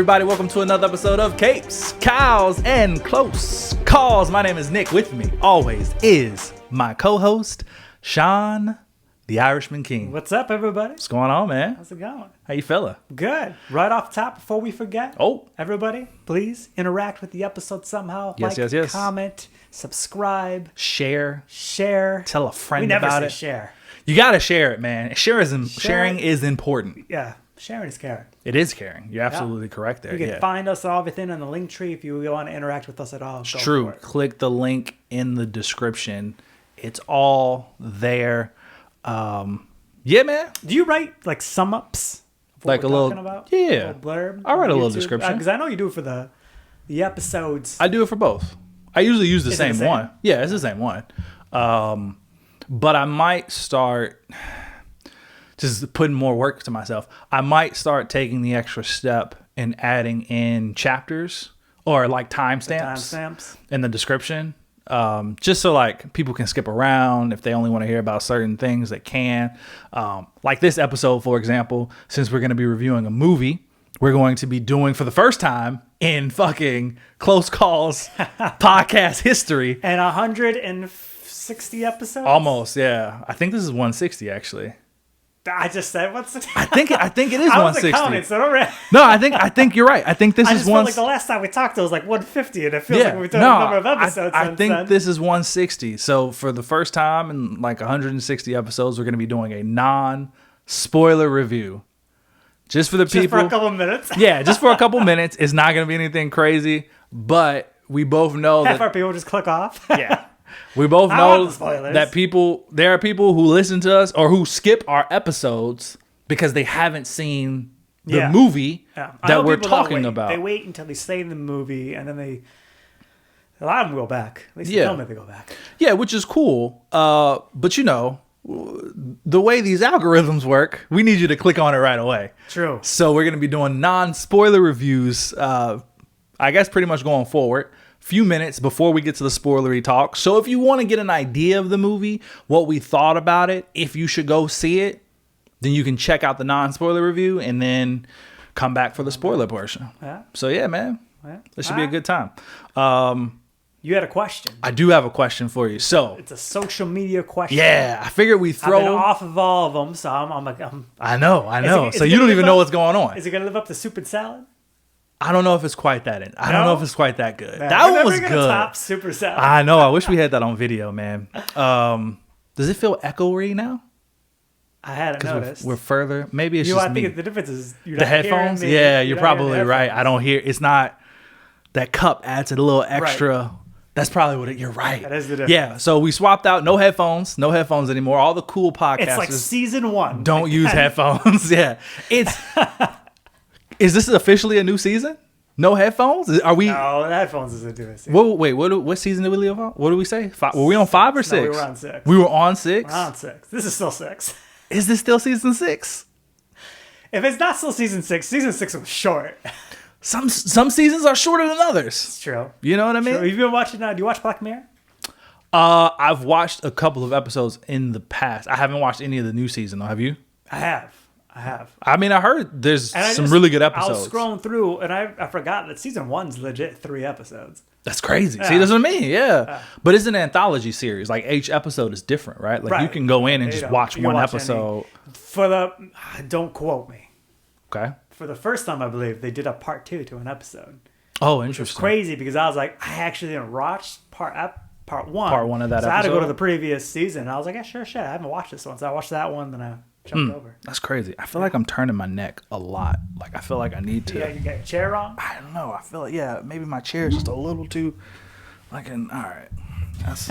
everybody? Welcome to another episode of Capes, Cows, and Close Calls. My name is Nick. With me always is my co-host, Sean, the Irishman King. What's up, everybody? What's going on, man? How's it going? How you feeling? Good. Right off top, before we forget, everybody, please interact with the episode somehow. Yes. Comment, subscribe, share, tell a friend we never about say it. Share. You gotta share it, man. Sharing is important. Yeah, sharing is caring. It is caring. You're absolutely correct there. You can find us all within on the link tree if you want to interact with us at all. It's true. Click the link in the description. It's all there. Yeah, man. Do you write like sum ups? Like a little, about? Yeah. A little blurb. I write a little description because I know you do it for the episodes. I do it for both. I usually use the same one. Yeah, it's the same one. But I might start just putting more work to myself. I might start taking the extra step and adding in chapters or like timestamps in the description. Just so like people can skip around if they only want to hear about certain things, they can. Like this episode, for example, since we're going to be reviewing a movie, we're going to be doing for the first time in fucking Close Calls podcast history. And 160 episodes? Almost, yeah. I think this is 160 actually. I just said 160. I think it is 160. I wasn't counting, so don't No, I think you're right. I think this is felt like the last time we talked it was like 150, and it feels like we've done a number of episodes. I think this is 160. So for the first time in like 160 episodes, we're going to be doing a non-spoiler review. Just for the people. Just for a couple minutes. Yeah, just for a couple minutes. It's not going to be anything crazy, but we both know half our people just click off. Yeah. We both know that there are people who listen to us or who skip our episodes because they haven't seen the movie that we're talking about. They wait until they say the movie and then a lot of them go back. At least they tell me they go back. Yeah, which is cool. But you know, the way these algorithms work, we need you to click on it right away. True. So we're going to be doing non-spoiler reviews, I guess pretty much going forward. Few minutes before we get to the spoilery talk. So if you want to get an idea of the movie, what we thought about it, if you should go see it, then you can check out the non-spoiler review and then come back for the spoiler portion. Yeah. So yeah, man. Yeah. This should be a good time. You had a question. I do have a question for you. So it's a social media question. Yeah, I figured we throw. I've been off of all of them, so I'm I know. So you don't even know what's going on. Is it gonna live up to soup and salad? I don't know if it's quite that. I don't know if it's quite that good. Man, that one was good. Top super salad. I know. I wish we had that on video, man. Does it feel echoey now? I hadn't noticed. We're further. Maybe it's just me. I think the difference is the headphones. Yeah, you're probably right. I don't hear. It's not. That cup adds a little extra. Right. That's probably what you're right. That is the difference. Yeah. So we swapped out. No headphones anymore. All the cool podcasts. It's like season 1. Don't use headphones. Yeah. It's. Is this officially a new season? No headphones? Are we? No, the headphones isn't doing season. Wait, what season did we leave on? What did we say? 5? Were we on 5 or 6? No, we were on 6. We were on 6? We're on 6. This is still 6. Is this still season 6? If it's not still season 6 was short. Some seasons are shorter than others. It's true. You know what I mean? True. Have you been watching do you watch Black Mirror? I've watched a couple of episodes in the past. I haven't watched any of the new season though. Have you? I have. I mean, I heard there's some really good episodes. I was scrolling through, and I forgot that season 1's legit 3 episodes. That's crazy. Yeah. See, that's what I mean. Yeah. But it's an anthology series. Like, each episode is different, right? Like, you can go in and just watch one episode. Don't quote me. Okay. For the first time, I believe, they did a part 2 to an episode. Oh, interesting. Which was crazy, because I was like, I actually didn't watch part 1. Part 1 of that episode. I had to go to the previous season. And I was like, yeah, sure, shit. I haven't watched this one. So I watched that one, then I jumped over. That's crazy. I feel like I'm turning my neck a lot. Like, I feel like I need to. Yeah, you got your chair wrong? I don't know. I feel like, maybe my chair is just a little too, all right. That's,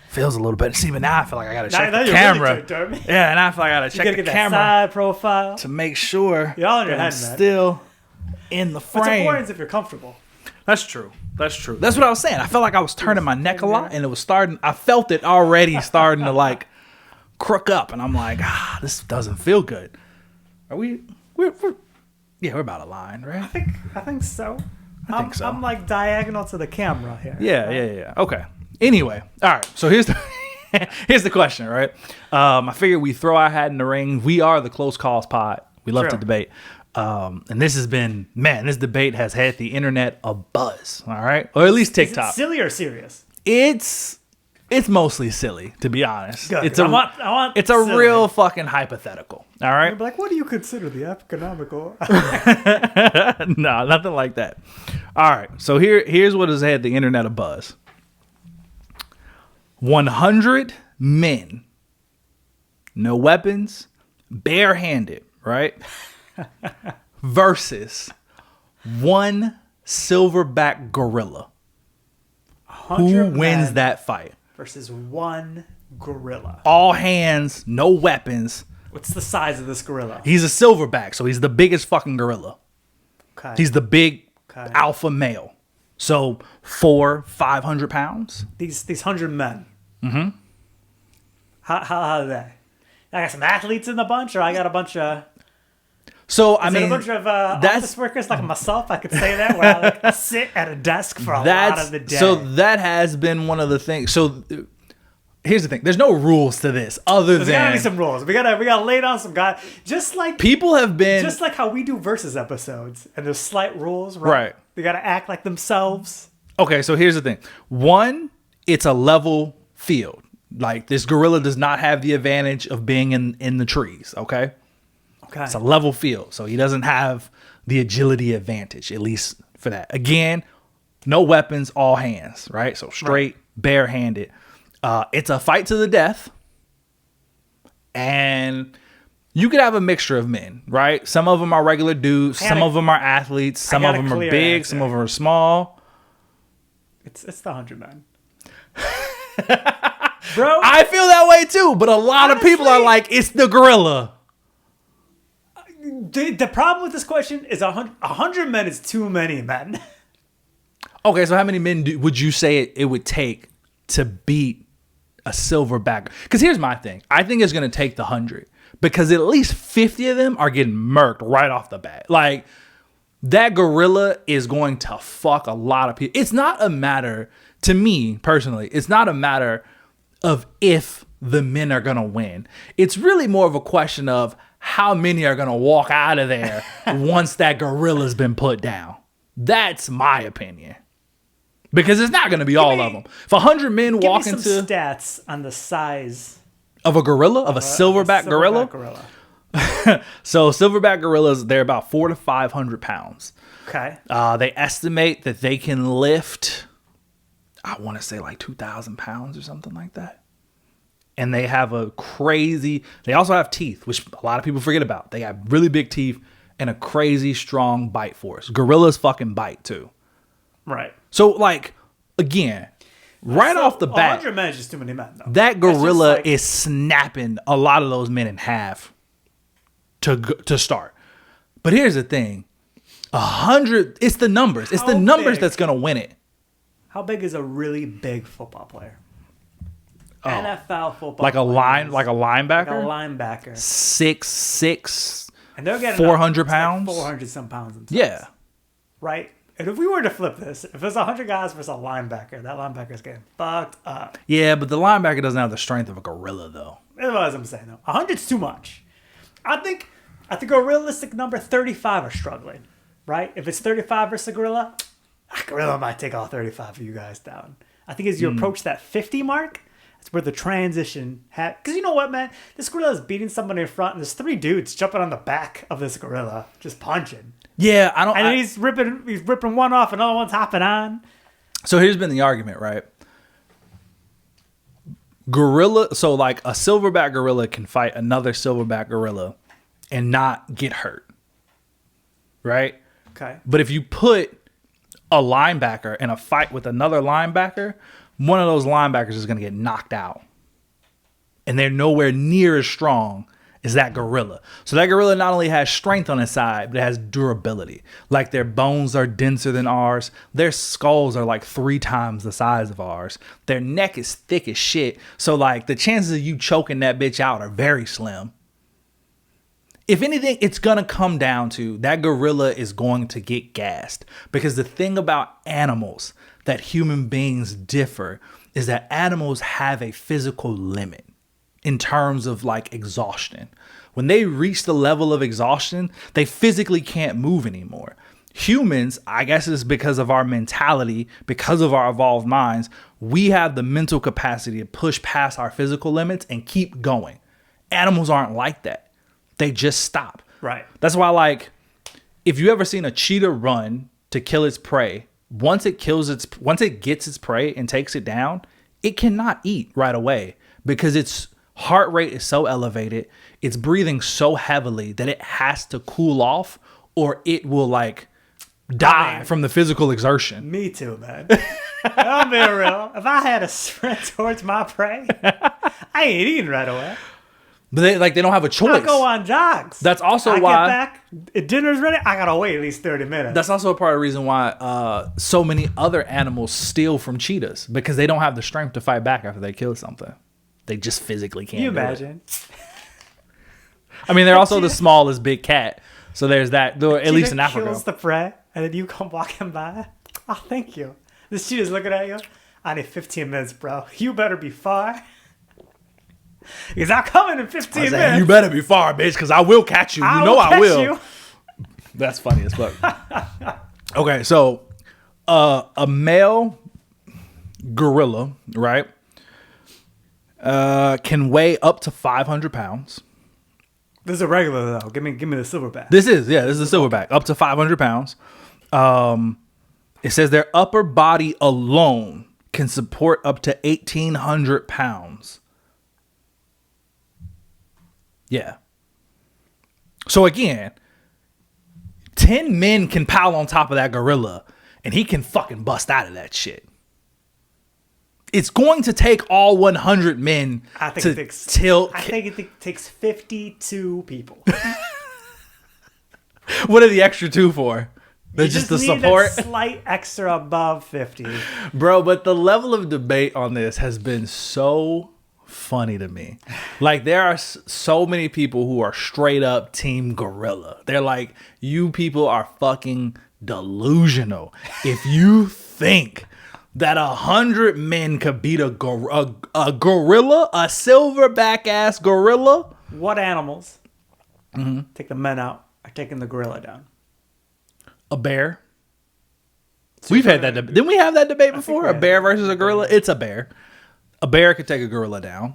feels a little better. See, but now I feel like I got to check the camera. Really yeah, and I feel like I got to check the camera. That side profile. To make sure you're all in your head, I'm still in the frame. What's important is if you're comfortable. That's true. That's what I was saying. I felt like I was turning my neck a lot, and it was starting. I felt it already starting to like crook up, and I'm like, this doesn't feel good. Are we? We're about to line, right? I think so. I think so. I'm like diagonal to the camera here. Yeah. Okay. Anyway, all right. So here's the question, right? I figured we throw our hat in the ring. We are the Close Calls pod. We love to debate. And this debate has had the internet abuzz. All right, or at least TikTok. Is it silly or serious? It's mostly silly, to be honest. Good. It's it's a real fucking hypothetical. All right. You're like, what do you consider the economical? No, nothing like that. All right. So here's what has had the internet abuzz. 100 men, no weapons, barehanded, right? Versus one silverback gorilla. Who wins that fight? Versus one gorilla. All hands, no weapons. What's the size of this gorilla? He's a silverback, so he's the biggest fucking gorilla. Okay. He's the big alpha male. So 500 pounds. These 100 men. Mm-hmm. How are they? I got some athletes in the bunch, or I got a bunch of. So I mean, a bunch of office workers like myself. I could say that where I sit at a desk for a lot of the day. So that has been one of the things. So here's the thing: there's no rules to this, there's gotta be some rules. We gotta lay down some guys. Just like people have been, just like how we do versus episodes, and there's slight rules, right? They gotta act like themselves. Okay, so here's the thing: one, it's a level field. Like this gorilla does not have the advantage of being in the trees. Okay. It's a level field, so he doesn't have the agility advantage, at least for that. Again, no weapons, all hands, right? So straight, barehanded. It's a fight to the death, and you could have a mixture of men, right? Some of them are regular dudes, some of them are athletes, some of them are big, some of them are small. It's the 100 men. Bro, I feel that way too, but a lot of people are like, it's the gorilla. The problem with this question is 100 men is too many men. Okay, so how many men would you say it would take to beat a silverback? Because here's my thing. I think it's going to take the 100 because at least 50 of them are getting murked right off the bat. Like, that gorilla is going to fuck a lot of people. It's not a matter, to me personally, it's not a matter of if the men are going to win. It's really more of a question of how many are going to walk out of there once that gorilla's been put down. That's my opinion. Because it's not going to be all of them. If 100 men walk into... Give me some stats on the size... Of a gorilla? Of a silverback gorilla? So silverback gorillas, they're about 400 to 500 pounds. Okay. They estimate that they can lift, I want to say like 2,000 pounds or something like that. And they have they also have teeth, which a lot of people forget about. They have really big teeth and a crazy strong bite force. Gorillas fucking bite too. Right. So like, again, off the bat, 100 men is just too many men though. That gorilla is snapping a lot of those men in half to start. But here's the thing. 100, it's the numbers. It's the numbers that's going to win it. How big is a really big football player? NFL football. Like a linebacker? Like a linebacker. 6'6", and they're getting 400 pounds. Like 400 some pounds. Yeah. Right? And if we were to flip this, if it's 100 guys versus a linebacker, that linebacker's getting fucked up. Yeah, but the linebacker doesn't have the strength of a gorilla, though. That's what I'm saying, though. 100's too much. I think a realistic number, 35 are struggling, right? If it's 35 versus a gorilla might take all 35 of you guys down. I think as you approach that 50 mark, that's where the transition because you know what, man? This gorilla is beating somebody in front, and there's 3 dudes jumping on the back of this gorilla, just punching. Yeah, I don't. And he's ripping one off, another one's hopping on. So here's been the argument, right? Gorilla. So like a silverback gorilla can fight another silverback gorilla and not get hurt, right? Okay. But if you put a linebacker in a fight with another linebacker, one of those linebackers is going to get knocked out. And they're nowhere near as strong as that gorilla. So that gorilla not only has strength on its side, but it has durability. Like their bones are denser than ours. Their skulls are like 3 times the size of ours. Their neck is thick as shit. So like the chances of you choking that bitch out are very slim. If anything, it's going to come down to that gorilla is going to get gassed. Because the thing about animals that human beings differ is that animals have a physical limit. in terms of like exhaustion. When they reach the level of exhaustion, they physically can't move anymore. Humans, I guess it's because of our mentality, because of our evolved minds, we have the mental capacity to push past our physical limits and keep going. Animals aren't like that. They just stop. Right. That's why, like, if you ever seen a cheetah run to kill its prey, once it gets its prey and takes it down, it cannot eat right away because its heart rate is so elevated, it's breathing so heavily that it has to cool off or it will like die from the physical exertion. Me too, man. I'm being real. If I had a sprint towards my prey, I ain't eating right away. But they don't have a choice. I go on jogs. That's also I why get back, dinner's ready. I gotta wait at least 30 minutes. That's also a part of the reason why so many other animals steal from cheetahs, because they don't have the strength to fight back after they kill something. They just physically can't. Can you imagine? I mean, they're also the smallest big cat, so there's that. At least in Africa, kills the prey, and then you come walking by. Oh, thank you. This cheetah's looking at you. I need 15 minutes, bro. You better be far. He's not coming in 15 minutes. You better be far, bitch, because I will catch you. You know I will. You. That's funny as fuck. Okay, so a male gorilla, right, can weigh up to 500 pounds. This is a regular though. Give me the silverback. This is a silverback, up to 500 pounds. It says their upper body alone can support up to 1,800 pounds. Yeah. So again, 10 men can pile on top of that gorilla and he can fucking bust out of that shit. It's going to take all 100 men to tilt. I think it takes 52 people. What are the extra two for? They're just the need support. A slight extra above 50. Bro, but the level of debate on this has been so funny to me. Like, there are so many people who are straight up team gorilla. They're like, you people are fucking delusional if you think that 100 men could beat a gorilla, a silverback ass gorilla. What animals take the men out are taking the gorilla down? A bear. We've had that debate. Didn't we have that debate before? A bear versus a gorilla? It's a bear. A bear could take a gorilla down.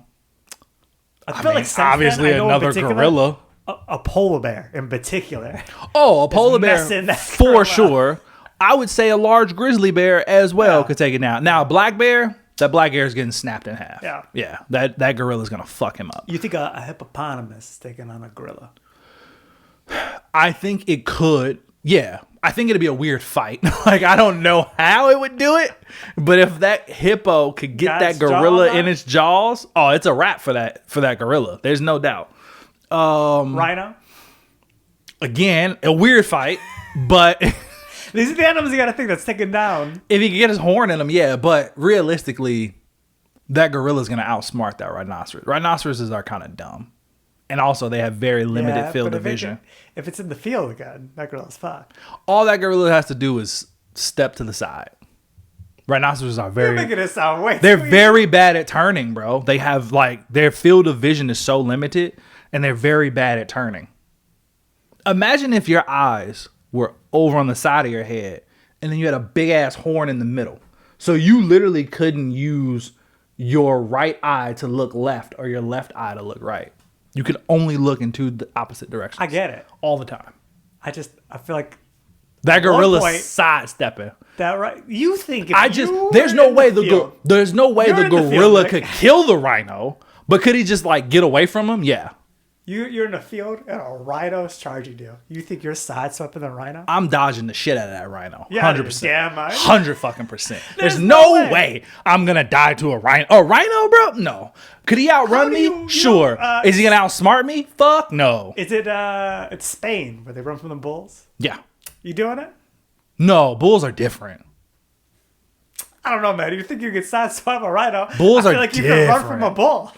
I feel like obviously another gorilla. A polar bear in particular. Oh, a polar bear for sure. I would say a large grizzly bear as well could take it down. Now, a black bear, that black bear is getting snapped in half. Yeah. That gorilla is gonna fuck him up. You think a hippopotamus is taking on a gorilla? I think it could. Yeah, I think it'd be a weird fight. Like, I don't know how it would do it, but if that hippo could get that gorilla in its jaws, oh, it's a wrap for that gorilla. There's no doubt. Rhino? Again, a weird fight, but these are the animals you got to think that's taken down. If he can get his horn in him, yeah, but realistically, that gorilla's going to outsmart that rhinoceros. Rhinoceroses are kind of dumb. And also, they have very limited field of vision. If it's in the field again, that gorilla's fine. All that gorilla has to do is step to the side. Rhinoceroses are You're making it sound way they're very bad at turning, bro. They have, like, their field of vision is so limited, and they're very bad at turning. Imagine if your eyes were over on the side of your head, and then you had a big-ass horn in the middle. So you literally couldn't use your right eye to look left or your left eye to look right. You could only look into the opposite direction. I get it. All the time. I feel like that gorilla's sidestepping. That right? You think there's no way the gorilla could kill the rhino, but could he just like get away from him? Yeah. You're in the field and a rhino's charging you. You think you're sideswiping the rhino? I'm dodging the shit out of that rhino. Yeah, 100%. Damn right. 100%. There's no way I'm gonna die to a rhino. A rhino, bro? No. Could he outrun me? Sure. Is he gonna outsmart me? Fuck no. Is it it's Spain where they run from the bulls? Yeah. You doing it? No, bulls are different. I don't know, man. You think you could sideswipe a rhino? Bulls I feel are like different. You can run from a bull.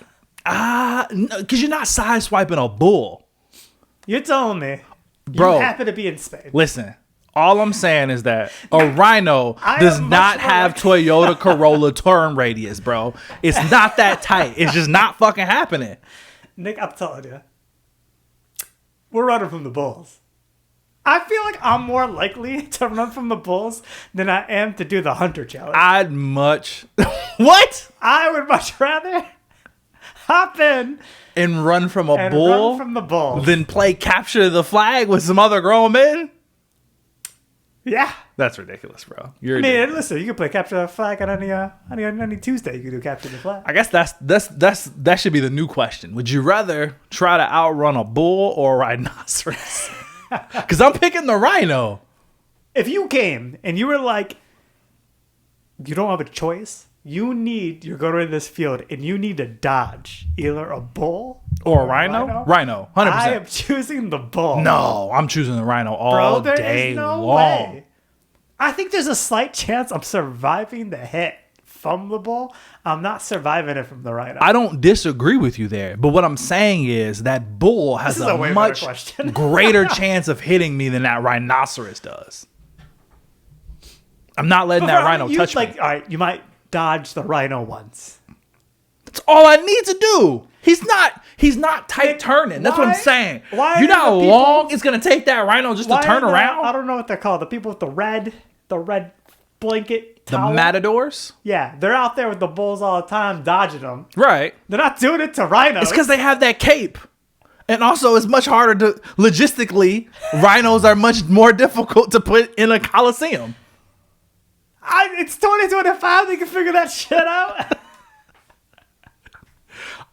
No, because you're not sideswiping a bull. You're telling me, bro, you happen to be in Spain. Listen, All I'm saying is that a rhino I does am not much more have Toyota Corolla turn radius, bro. It's not that tight. It's just not fucking happening. Nick, I'm telling you, we're running from the bulls. I feel like I'm more likely to run from the bulls than I am to do the hunter challenge. I'd much what? I would much rather hop in And run from a and bull run from the bulls. than play capture the flag with some other grown men? Yeah. That's ridiculous, bro. I mean, listen, you can play capture the flag on any Tuesday. You can do capture the flag. I guess that should be the new question. Would you rather try to outrun a bull or a rhinoceros? Because I'm picking the rhino. If you came and you were like, you don't have a choice. You're going in this field and you need to dodge either a bull Or a rhino? Rhino, 100%. I am choosing the bull. No, I'm choosing the rhino all Bro, there day is no long. way. I think there's a slight chance I'm surviving the hit from the bull. I'm not surviving it from the rhino. I don't disagree with you there, but what I'm saying is that bull has This is a a way better much question. greater chance of hitting me than that rhinoceros does. I'm not letting that rhino touch me. All right, you might dodge the rhino once. That's all I need to do. He's not tight turning. That's what I'm saying. Why You know are how the people- long it's gonna take that rhino just to Why turn are the- around? I don't know what they're called. The people with the red blanket The towel. matadors? Yeah, they're out there with the bulls all the time, dodging them. Right. They're not doing it to rhinos. It's because they have that cape. And also, it's much harder to, logistically, rhinos are much more difficult to put in a coliseum. It's 2025. They can figure that shit out.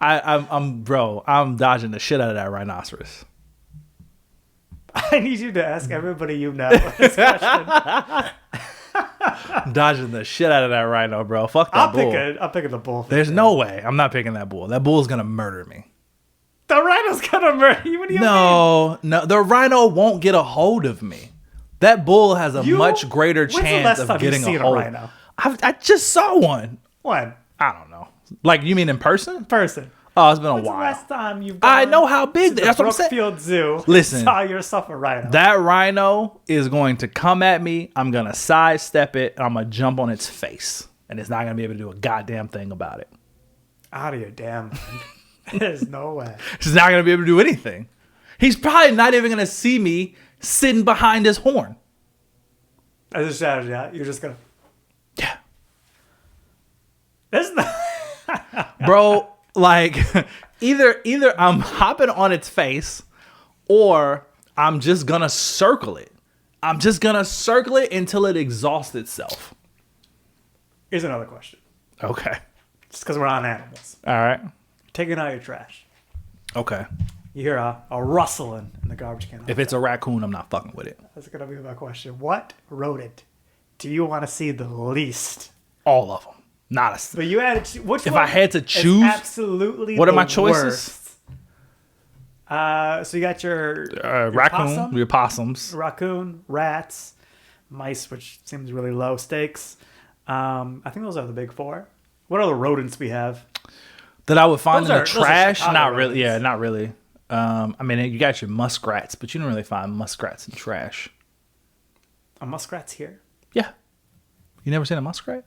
I'm dodging the shit out of that rhinoceros. I need you to ask everybody you know this question. I'm dodging the shit out of that rhino, bro. Fuck that bull. I'm picking the bull. There's no way. I'm not picking that bull. That bull's gonna murder me. The rhino's gonna murder you. What do you mean? No, the rhino won't get a hold of me. That bull has a much greater When's the chance last of time getting you've seen a hold. rhino? I just saw one. When? I don't know. Like, you mean in person? Person. Oh, it's been a When's the while. last time you've I gone know how big to they- the that's what I'm saying. Brookfield Zoo? Listen. Saw yourself a rhino. That rhino is going to come at me. I'm going to sidestep it. And I'm going to jump on its face. And it's not going to be able to do a goddamn thing about it. Out of your damn mind. There's no way. It's not going to be able to do anything. He's probably not even going to see me sitting behind his horn. I just shouted out. You're just gonna. Yeah. There's no. Bro, like, either I'm hopping on its face or I'm just going to circle it. I'm just going to circle it until it exhausts itself. Here's another question. Okay. Just because we're on animals. All right. Taking out your trash. Okay. You hear a rustling in the garbage can. If it's a raccoon, I'm not fucking with it. That's going to be my question. What rodent do you want to see the least? All of them. Not a. But you had which If one I had to is choose, absolutely what are the my choices? worst? So you got your raccoon, possum, your possums. raccoon, rats, mice, which seems really low stakes. I think those are the big four. What are the rodents we have? That I would find Those in are- the those are trash. Chicago Not really. rodents. Yeah, not really. I mean, you got your muskrats, but you don't really find muskrats in trash. A muskrat's here. Yeah. You never seen a muskrat?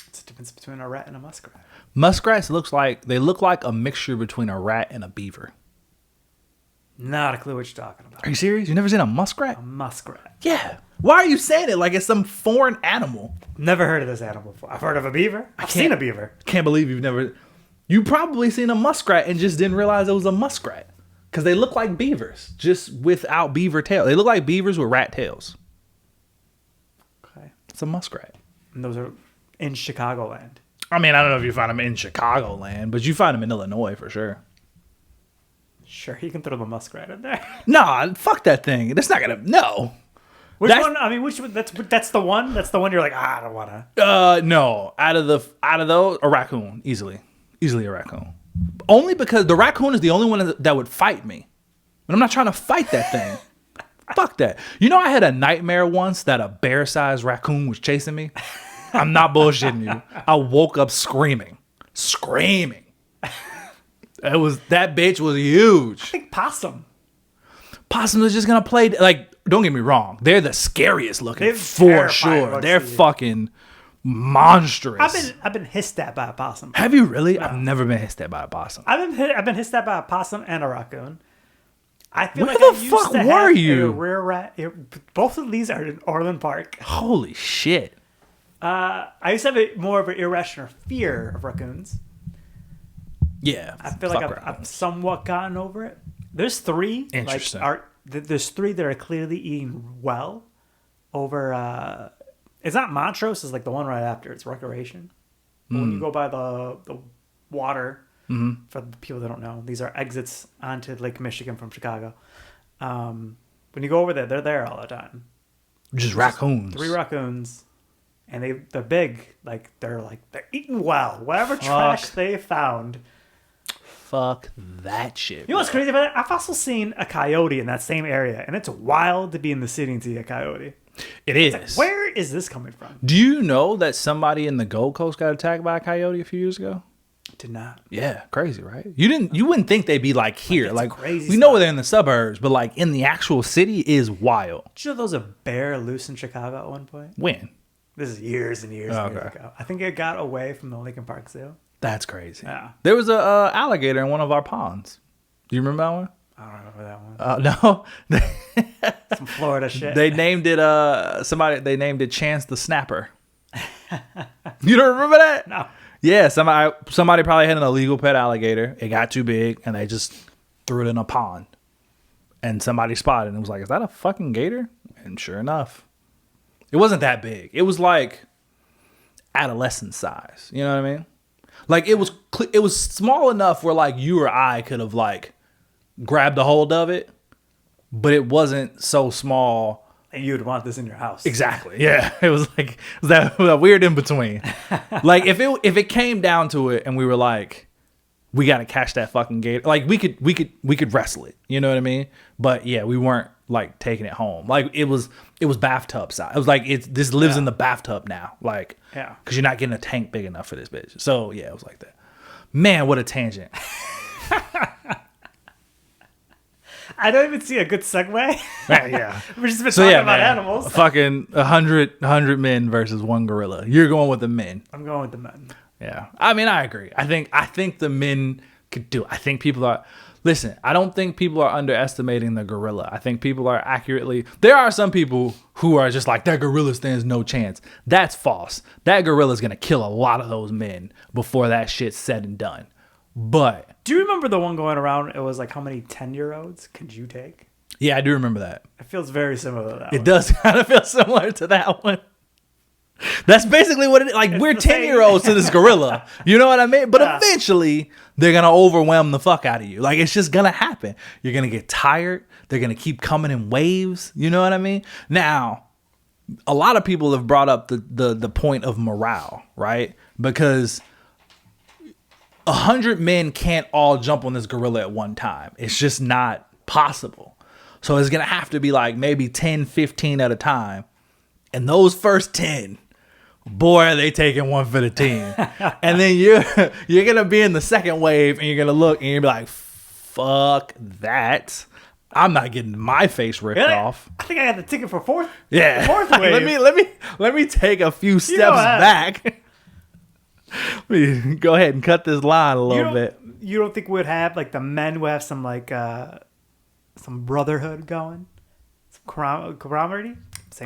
What's the difference between a rat and a muskrat? Muskrats look like a mixture between a rat and a beaver. Not a clue what you're talking about. Are you serious? You never seen a muskrat? A muskrat. Yeah. Why are you saying it like it's some foreign animal? Never heard of this animal before. I've heard of a beaver. I've seen a beaver. Can't believe you've never. You probably seen a muskrat and just didn't realize it was a muskrat. Because they look like beavers, just without beaver tail. They look like beavers with rat tails. Okay. It's a muskrat. And those are in Chicagoland. I mean, I don't know if you find them in Chicagoland, but you find them in Illinois for sure. Sure, you can throw the muskrat in there. Nah, fuck that thing. That's not gonna. No. Which That's- one? I mean, which one? That's the one. That's the one you're like, I don't wanna. No. Out of those, a raccoon, easily a raccoon. Only because the raccoon is the only one that would fight me, and I'm not trying to fight that thing. Fuck that. You know, I had a nightmare once that a bear-sized raccoon was chasing me. I'm not bullshitting you. I woke up screaming. That bitch was huge. I think possum. Possum is just gonna play like don't get me wrong, they're the scariest looking They're for terrifying sure. to They're see. fucking monstrous. I've been hissed at by a possum. Have you really? I've never been hissed at by a possum. I've been hissed at by a possum and a raccoon. I feel Where like the I used fuck to were have you? a rare rat. Both of these are in Orland Park. Holy shit. I used to have more of an irrational fear of raccoons. Yeah. I feel like I've somewhat gotten over it. There's three. Interesting. There's three that are clearly eating well over. It's not Montrose. It's like the one right after. It's Recreation. But when you go by the water, for the people that don't know, these are exits onto Lake Michigan from Chicago. When you go over there, they're there all the time. Just raccoons. 3 raccoons, and they're big. They're eating well. Whatever trash they found. Fuck that shit. You know what's crazy about it? I've also seen a coyote in that same area, and it's wild to be in the city and see a coyote. It is. Where is this coming from? Do you know that somebody in the Gold Coast got attacked by a coyote a few years ago? Did not. Yeah, crazy, right? You wouldn't think they'd be here. Crazy we know they're in the suburbs, but in the actual city is wild. Did you know there was a bear loose in Chicago at one point? When? This is years and years and years ago. I think it got away from the Lincoln Park Zoo. That's crazy. Yeah. There was a alligator in one of our ponds. Do you remember that one? I don't remember that one. No. Some Florida shit. They named it they named it Chance the Snapper. You don't remember that? No. Yeah, somebody probably had an illegal pet alligator. It got too big and they just threw it in a pond. And somebody spotted it and was like, "Is that a fucking gator?" And sure enough, it wasn't that big. It was like adolescent size. You know what I mean? It was small enough where you or I could have grabbed a hold of it, but it wasn't so small. And you'd want this in your house. Exactly. Yeah. It was that weird in between. If it came down to it and we were we got to catch that fucking gator. We could wrestle it. You know what I mean? But yeah, we weren't taking it home. It was bathtub size. It was this lives in the bathtub now. Yeah. Cause you're not getting a tank big enough for this bitch. So yeah, it was like that. Man, what a tangent. I don't even see a good segue. Yeah. We've just been talking about animals. Fucking 100 men versus 1 gorilla. You're going with the men. I'm going with the men. Yeah. I mean, I agree. I think the men could do it. I think people are... Listen, I don't think people are underestimating the gorilla. I think people are accurately... There are some people who are just that gorilla stands no chance. That's false. That gorilla's going to kill a lot of those men before that shit's said and done. But... Do you remember the one going around? It was how many 10-year-olds could you take? Yeah, I do remember that. It feels very similar to that It one. does kind of feel similar to that one. That's basically what it is. We're 10-year-olds to this gorilla. You know what I mean? But eventually, they're going to overwhelm the fuck out of you. It's just going to happen. You're going to get tired. They're going to keep coming in waves. You know what I mean? Now, a lot of people have brought up the point of morale, right? Because 100 men can't all jump on this gorilla at one time. It's just not possible. So it's going to have to be maybe 10, 15 at a time. And those first 10, boy, are they taking one for the team. And then you're going to be in the second wave and you're going to look and you're going to be like, fuck that. I'm not getting my face ripped off. I think I got the ticket for fourth. Yeah. Fourth wave. Let me take a few steps back. Let me go ahead and cut this line a little bit. You don't think we'd have the men would have some some brotherhood going, some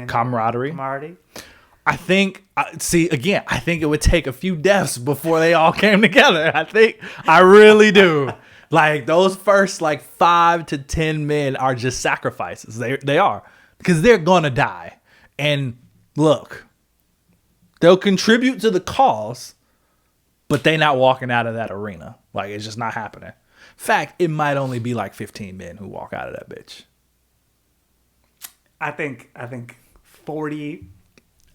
camaraderie? Camaraderie. I think. I think it would take a few deaths before they all came together. I really do. Those first 5 to 10 men are just sacrifices. They are, because they're gonna die. And look, they'll contribute to the cause. But they not walking out of that arena. It's just not happening. In fact, it might only be 15 men who walk out of that bitch. I think 40.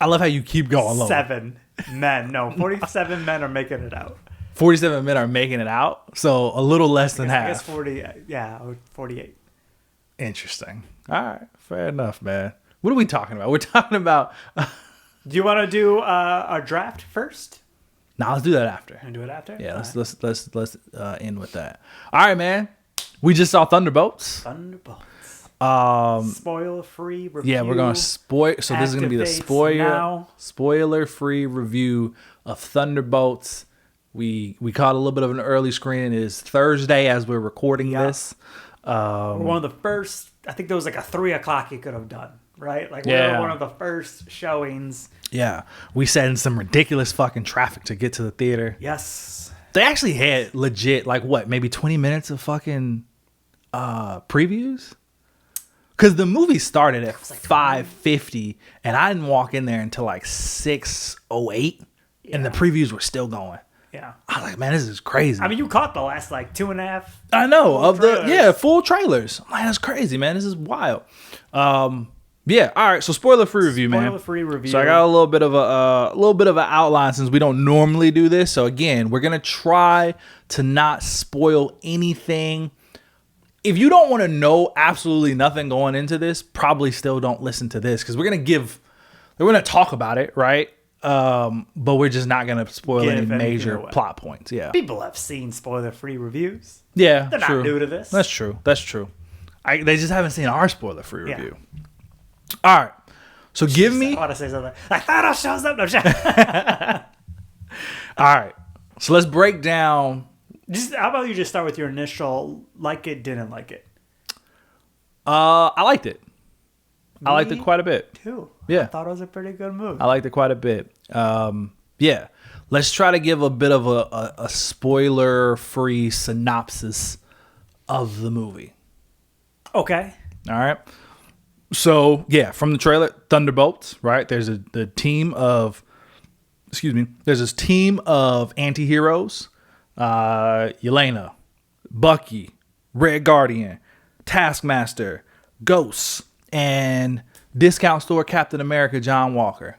I love how you keep going low. 7 men. No, 47 men are making it out. 47 men are making it out. So a little less than half. I guess 40. Yeah, 48. Interesting. All right. Fair enough, man. What are we talking about? We're talking about... Do you want to do our draft first? Nah, let's do that after. And do it after? Yeah, let's end with that. All right, man. We just saw Thunderbolts. Thunderbolts. Spoiler-free review. Yeah, we're gonna spoil. So this is gonna be the spoiler-free review of Thunderbolts. We caught a little bit of an early screening. It is Thursday as we're recording this. We're one of the first. I think there was like a 3 o'clock you could have done, right? Like we're one of the first showings. Yeah, we sat in some ridiculous fucking traffic to get to the theater. Yes, they actually had legit like what, maybe 20 minutes of fucking previews. Because the movie started at 5:50, and I didn't walk in there until like 6:08, and the previews were still going. Yeah, I was like, man, this is crazy. I mean, you caught the last like 2.5. I know of trailers. Full trailers. I'm like, that's crazy, man. This is wild. Yeah. All right. So spoiler-free review, man. Spoiler-free review. So I got a little bit of an outline since we don't normally do this. So again, we're gonna try to not spoil anything. If you don't want to know absolutely nothing going into this, probably still don't listen to this because we're gonna talk about it, right? But we're just not gonna spoil any major plot points. Yeah, people have seen spoiler-free reviews. Yeah, they're not new to this. That's true. They just haven't seen our spoiler-free review. All right, so give me. I want to say something. Like Thanos shows up. No, all right, so let's break down. How about you just start with your initial like it, didn't like it? I liked it. I liked it quite a bit. Too. Yeah. I thought it was a pretty good movie. I liked it quite a bit. Yeah. Let's try to give a bit of a spoiler-free synopsis of the movie. Okay. All right. So, yeah, from the trailer, Thunderbolts, right? There's this team of anti-heroes. Yelena, Bucky, Red Guardian, Taskmaster, Ghosts, and discount store Captain America John Walker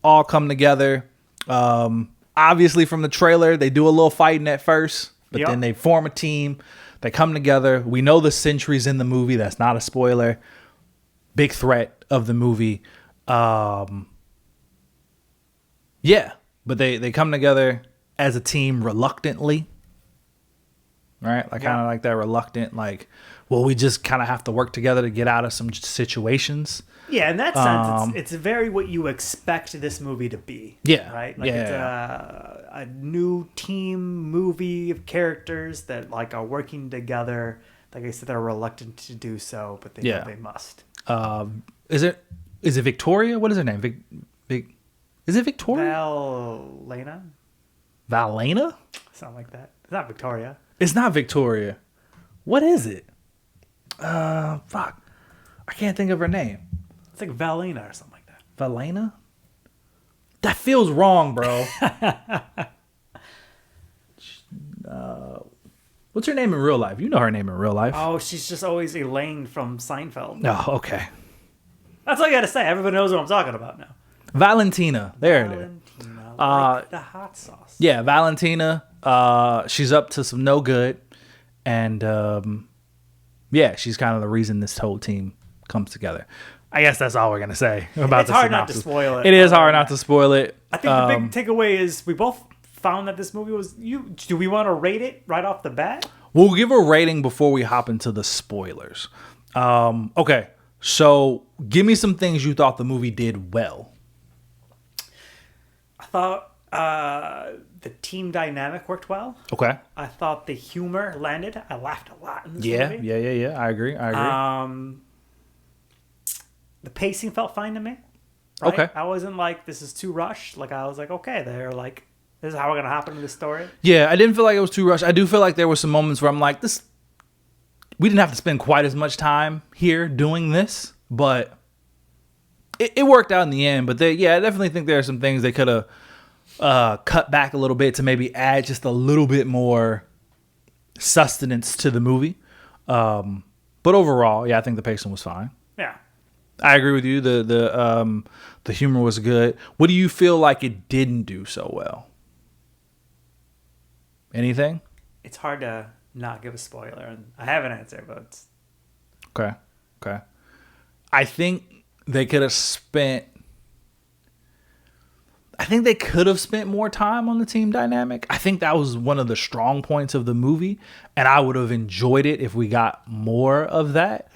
all come together. Obviously from the trailer, they do a little fighting at first, but then they form a team. They come together. We know the Sentry's in the movie. That's not a spoiler. Big threat of the movie. Yeah, but they come together as a team reluctantly, right? Like kind of like that reluctant, like, well, we just kind of have to work together to get out of some situations. Yeah, in that sense, it's very what you expect this movie to be. Yeah. Right? Like it's a new team movie of characters that like are working together. Like I said, they're reluctant to do so, but they know they must. Is it Victoria? What is her name? Is it Victoria? Valena? Something like that. It's not Victoria. It's not Victoria. What is it? Fuck. I can't think of her name. It's like Valena or something like that. Valena? That feels wrong, bro. What's her name in real life? You know her name in real life. Oh, she's just always Elaine from Seinfeld. Oh, okay. That's all you got to say. Everybody knows what I'm talking about now. Valentina. There it is. Like the hot sauce. Yeah, Valentina. She's up to some no good. And yeah, she's kind of the reason this whole team comes together. I guess that's all we're going to say about the synopsis. It's hard not to spoil it. It is hard not to spoil it. I think the big takeaway is we both found that this movie was... Do we want to rate it right off the bat? We'll give a rating before we hop into the spoilers. Okay, so give me some things you thought the movie did well. I thought the team dynamic worked well. Okay. I thought the humor landed. I laughed a lot in this movie. Yeah. I agree. The pacing felt fine to me. Right? Okay. I wasn't like, this is too rushed. Like, I was like, okay, they're like, this is how we're going to hop into the story. Yeah, I didn't feel like it was too rushed. I do feel like there were some moments where I'm like, we didn't have to spend quite as much time here doing this, but it worked out in the end. But I definitely think there are some things they could have cut back a little bit to maybe add just a little bit more sustenance to the movie. But overall, I think the pacing was fine. Yeah. I agree with you. The humor was good. What do you feel like it didn't do so well? Anything? It's hard to not give a spoiler, and I have an answer, but it's... Okay. I think they could have spent... I think they could have spent more time on the team dynamic. I think that was one of the strong points of the movie, and I would have enjoyed it if we got more of that.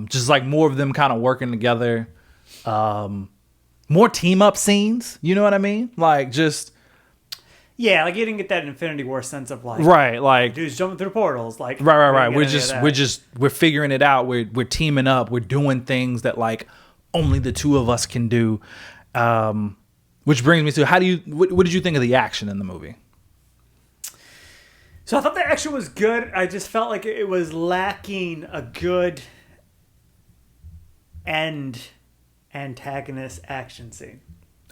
Just like more of them kind of working together. More team up scenes. You know what I mean? Like just. Yeah, like you didn't get that Infinity War sense of like. Right, like. Dudes jumping through portals. Like. Right. We're figuring it out. We're teaming up. We're doing things that like only the two of us can do. Which brings me to what did you think of the action in the movie? So I thought the action was good. I just felt like it was lacking a good antagonist action scene.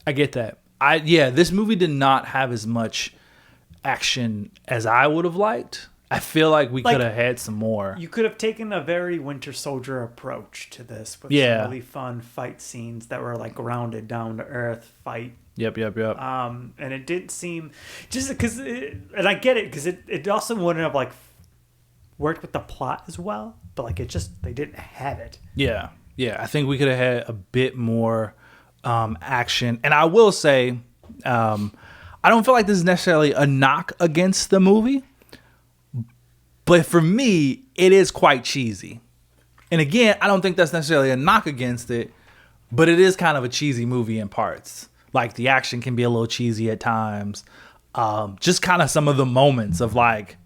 I get that. This movie did not have as much action as I would have liked. I feel like we could have had some more. You could have taken a very Winter Soldier approach to this with some really fun fight scenes that were like grounded, down to earth fight. Yep. And it didn't seem just because, and I get it because it also wouldn't have like worked with the plot as well, but like they didn't have it. Yeah. I think we could have had a bit more action, and I will say, I don't feel like this is necessarily a knock against the movie. But for me, it is quite cheesy. And again, I don't think that's necessarily a knock against it, but it is kind of a cheesy movie in parts. Like the action can be a little cheesy at times. Just kind of some of the moments of like,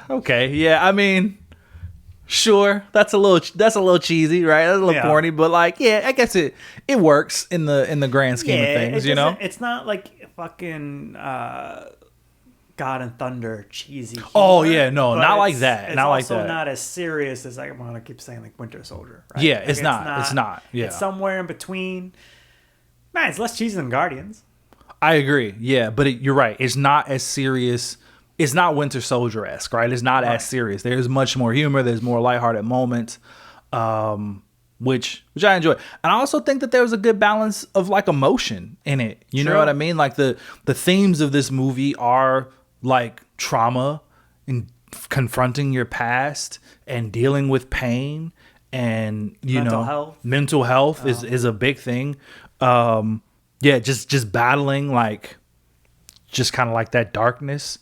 okay, yeah, I mean, sure, that's a little cheesy, right? That's a little corny, but like, yeah, I guess it works in the grand scheme of things, you know? It's not like fucking God and Thunder cheesy humor, oh yeah, no, not like that. Not like that. It's also not as serious as I want to keep saying like Winter Soldier. Right? Yeah, like, it's not. Yeah, it's somewhere in between. Man, it's less cheesy than Guardians. I agree. Yeah, but you're right. It's not as serious. It's not Winter Soldier-esque, right? It's not as serious. There's much more humor. There's more lighthearted moments, which I enjoy. And I also think that there was a good balance of like emotion in it. You know what I mean? Like the themes of this movie are like trauma and confronting your past and dealing with pain and mental health is a big thing. Just battling like just kind of like that darkness.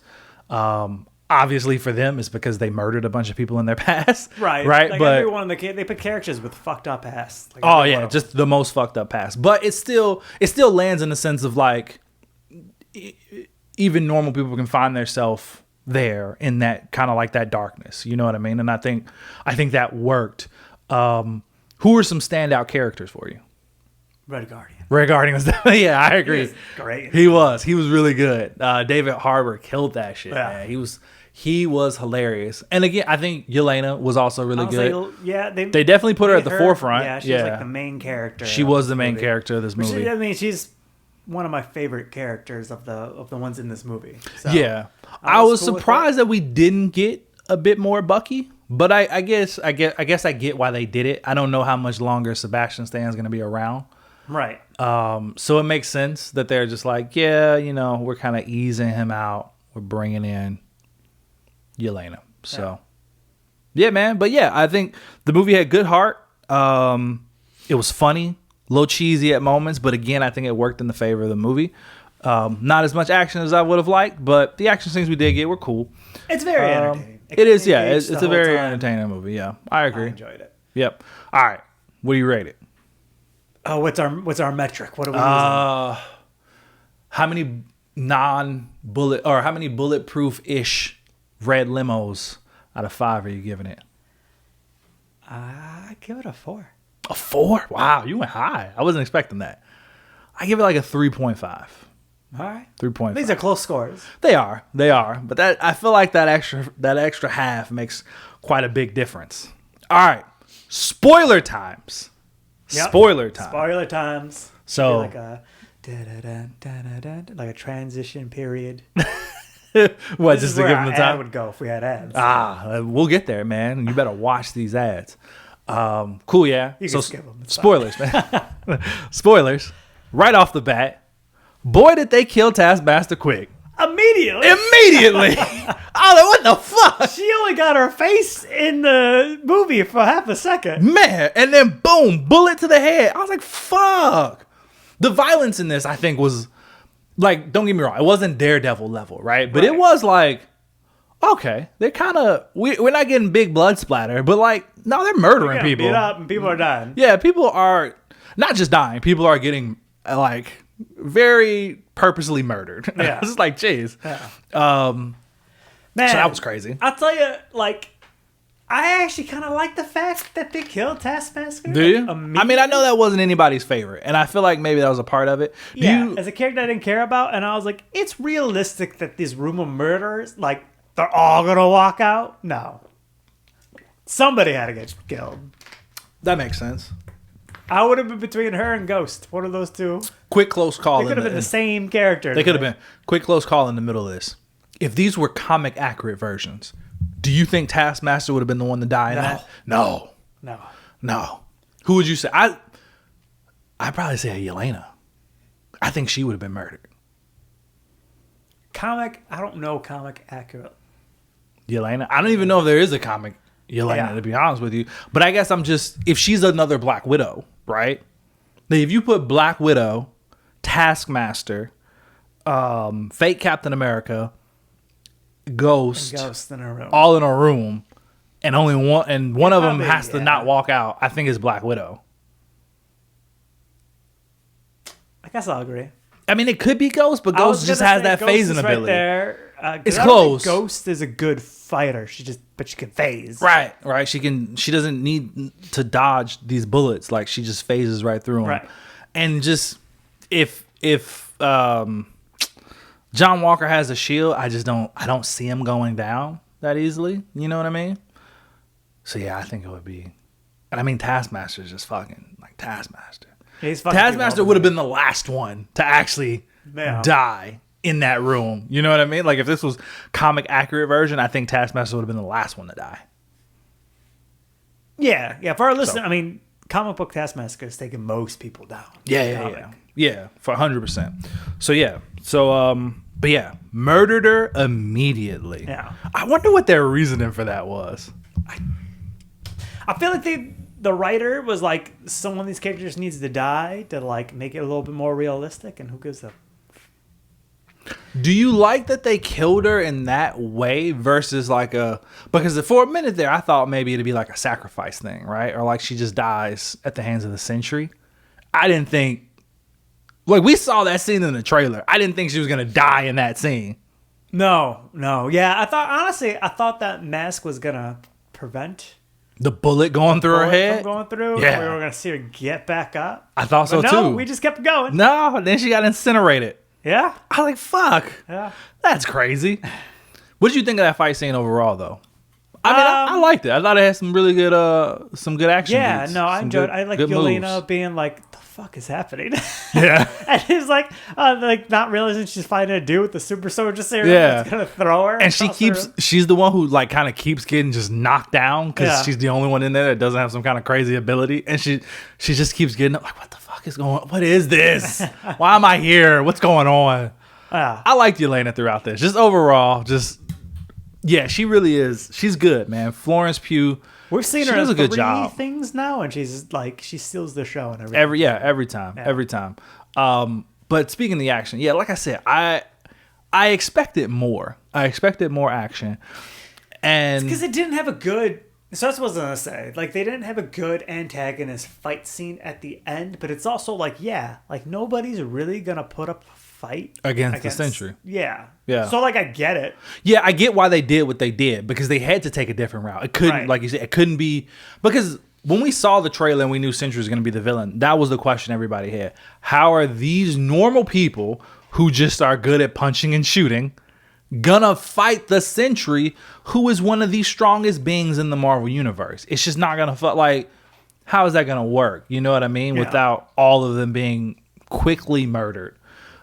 Obviously for them it's because they murdered a bunch of people in their past. Right. Like but every one of they pick characters with fucked up past. Like just the most fucked up past. But it still lands in the sense of like even normal people can find themselves there in that kind of like that darkness. You know what I mean? And I think that worked. Who were some standout characters for you? Red Guardian was definitely, yeah, I agree. He was great. He was really good. David Harbour killed that shit, man. He was hilarious. And again, I think Yelena was also really good. They definitely put her at the forefront. Yeah, she was like the main character. She was the main character of this movie. She's one of my favorite characters of the ones in this movie. So, yeah. I was cool surprised that we didn't get a bit more Bucky. But I guess I get why they did it. I don't know how much longer Sebastian Stan's going to be around. Right. So it makes sense that they're just like, we're kind of easing him out. We're bringing in Yelena. So, yeah, man. But yeah, I think the movie had good heart. It was funny, a little cheesy at moments, but again, I think it worked in the favor of the movie. Not as much action as I would have liked, but the action scenes we did get were cool. It's very entertaining. It is, yeah. It's a very entertaining movie. Yeah, I agree. I enjoyed it. Yep. All right. What do you rate it? Oh, what's our metric? What are we using? How many how many bulletproof-ish red limos out of 5 are you giving it? I give it a 4. A 4? Wow, you went high. I wasn't expecting that. I give it like a 3.5. All right. 3.5. These are close scores. They are. But I feel like that extra half makes quite a big difference. All right. Spoiler times. Yep. Spoiler times. So like a like a transition period. What, just to give them the time? Ad would go if we had ads. We'll get there, man. You better watch these ads. Cool, yeah. You can skip them. Spoilers, man. Spoilers. Right off the bat. Boy, did they kill Taskmaster quick. Immediately. I was like, what the fuck? She only got her face in the movie for half a second. Man, and then boom, bullet to the head. I was like, fuck. The violence in this, I think, was like, don't get me wrong, it wasn't Daredevil level, right? But it was like, okay, they're kind of, we're not getting big blood splatter, but like, no, they're murdering people. Beat up and people are dying. Yeah, people are not just dying, people are getting like very purposely murdered. Yeah. It's just like, jeez. Yeah. Man, so that was crazy. I'll tell you, like, I actually kind of like the fact that they killed Taskmaster. Do you? I mean, I know that wasn't anybody's favorite, and I feel like maybe that was a part of it. As a character I didn't care about, and I was like, it's realistic that these room of murderers, like, they're all gonna walk out? No. Somebody had to get killed. That makes sense. I would have been between her and Ghost. One of those two. Quick, close call. They could have been the same character. They could have been. Quick, close call in the middle of this. If these were comic accurate versions, do you think Taskmaster would have been the one to die in that? No. Who would you say? I'd probably say Yelena. I think she would have been murdered. I don't know comic accurate. Yelena? I don't even know if there is a comic Yelena, to be honest with you. But I guess if she's another Black Widow, right? If you put Black Widow, Taskmaster, fake Captain America, Ghost in a room. all in a room, and one of them has to not walk out, I think it's Black Widow. I guess I'll agree. I mean, it could be Ghost, but Ghost just has that phasing ability. Right there. It's close. Ghost is a good fighter. But she can phase. Right. She doesn't need to dodge these bullets. Like, she just phases right through them. Right. And just if John Walker has a shield, I don't see him going down that easily. You know what I mean? So yeah, I think it would be. And I mean, Taskmaster is just fucking like Taskmaster. Yeah, Taskmaster would have been the last one to actually die in that room. You know what I mean? Like, if this was comic accurate version, I think Taskmaster would have been the last one to die. Yeah. For our listeners, I mean, comic book Taskmaster has taken most people down. Yeah, for 100%. So yeah. But yeah, murdered her immediately. Yeah. I wonder what their reasoning for that was. I feel like the writer was like, some of these characters needs to die to like make it a little bit more realistic, and who gives a... Do you like that they killed her in that way versus like because for a minute there I thought maybe it'd be like a sacrifice thing, right? Or like she just dies at the hands of the Sentry. I didn't think, like, we saw that scene in the trailer. I didn't think she was gonna die in that scene. No. Yeah, I thought that mask was gonna prevent the bullet going through her head. From going through. Yeah. We were gonna see her get back up. I thought so too. We just kept going. No, then she got incinerated. Yeah. I was like, fuck. Yeah. That's crazy. What did you think of that fight scene overall, though? I mean, I liked it. I thought it had some really good, some good action. Yeah, beats, no, I enjoyed. I like Yelena moves. being like, "The fuck is happening?" Yeah, and he's like not realizing she's fighting a dude with the super soldier serum. Yeah, that's gonna throw her. And she's the one who like kind of keeps getting just knocked down because she's the only one in there that doesn't have some kind of crazy ability, and she just keeps getting up. Like, what the fuck is going on? What is this? Why am I here? What's going on? I liked Yelena throughout this. Just overall, yeah, she really is. She's good, man. Florence Pugh. We've seen her does in a good job. things now, and she's like, she steals the show and everything. Every time. But speaking of the action, yeah, like I said, I expected more. I expected more action, and because it didn't have a good. So that's what I was gonna say. Like, they didn't have a good antagonist fight scene at the end, but it's also like, nobody's really gonna put up a fight against the Sentry. Yeah. So like, I get it. Yeah, I get why they did what they did, because they had to take a different route. It couldn't, like you said, it couldn't be, because when we saw the trailer and we knew Sentry was going to be the villain, that was the question everybody had. How are these normal people who just are good at punching and shooting gonna fight the Sentry, who is one of the strongest beings in the Marvel universe? It's just not gonna like, how is that gonna work? You know what I mean? Without all of them being quickly murdered.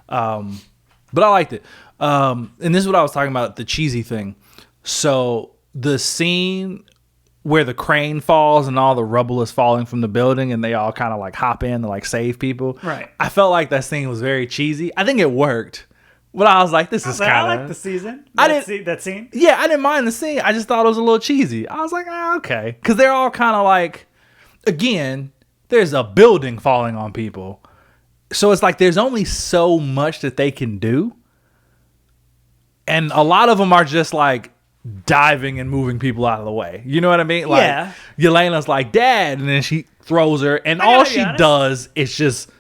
But I liked it. And this is what I was talking about, the cheesy thing. So the scene where the crane falls and all the rubble is falling from the building and they all kind of like hop in to like save people. Right. I felt like that scene was very cheesy. I think it worked. But I was like, this is kind of... I like the season. That scene. Yeah, I didn't mind the scene. I just thought it was a little cheesy. I was like, okay. Because they're all kind of like... Again, there's a building falling on people. So it's like there's only so much that they can do. And a lot of them are just like diving and moving people out of the way. You know what I mean? Like, Yeah. Yelena's like, Dad. And then she throws her. And all she does is just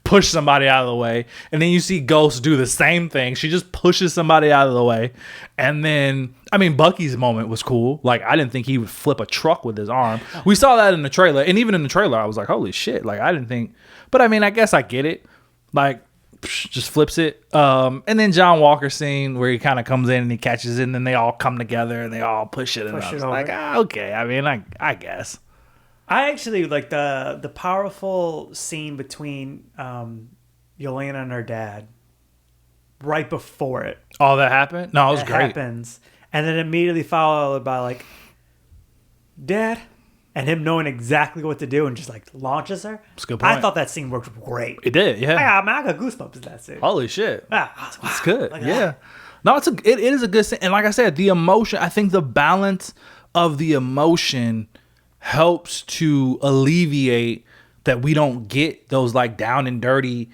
push somebody out of the way. And then you see Ghost do the same thing. She just pushes somebody out of the way. And then, I mean, Bucky's moment was cool. Like, I didn't think he would flip a truck with his arm. We saw that in the trailer. And even in the trailer, I was like, holy shit. Like, I didn't think. But I mean, I guess I get it. Like, just flips it. And then John Walker scene where he kind of comes in and he catches it, and then they all come together and they all push it. And I was like, okay. I mean, I guess. I actually like the powerful scene between Yelena and her dad right before it. Oh, that happened? No, it was great. Happens. And then immediately followed by like, Dad, and him knowing exactly what to do and just like launches her. That's a good point. I thought that scene worked great. It did, yeah. I got goosebumps in that scene. Holy shit. Yeah, it's good. Yeah. No, it is a good scene. And like I said, the emotion, I think the balance of the emotion helps to alleviate that we don't get those like down and dirty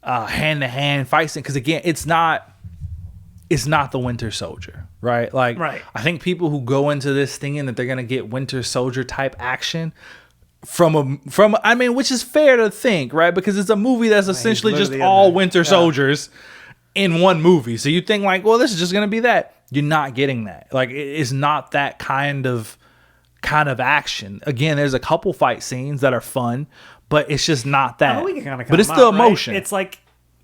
hand-to-hand fight scene. Because again, it's not the Winter Soldier, right? Like, right. I think people who go into this thinking that they're gonna get Winter Soldier type action from I mean, which is fair to think, right? Because it's a movie that's essentially just all Winter Soldiers in one movie. So you think like, well, this is just gonna be that. You're not getting that. Like, it's not that kind of action. Again, there's a couple fight scenes that are fun, but it's just not that. But it's still emotion. Right? It's like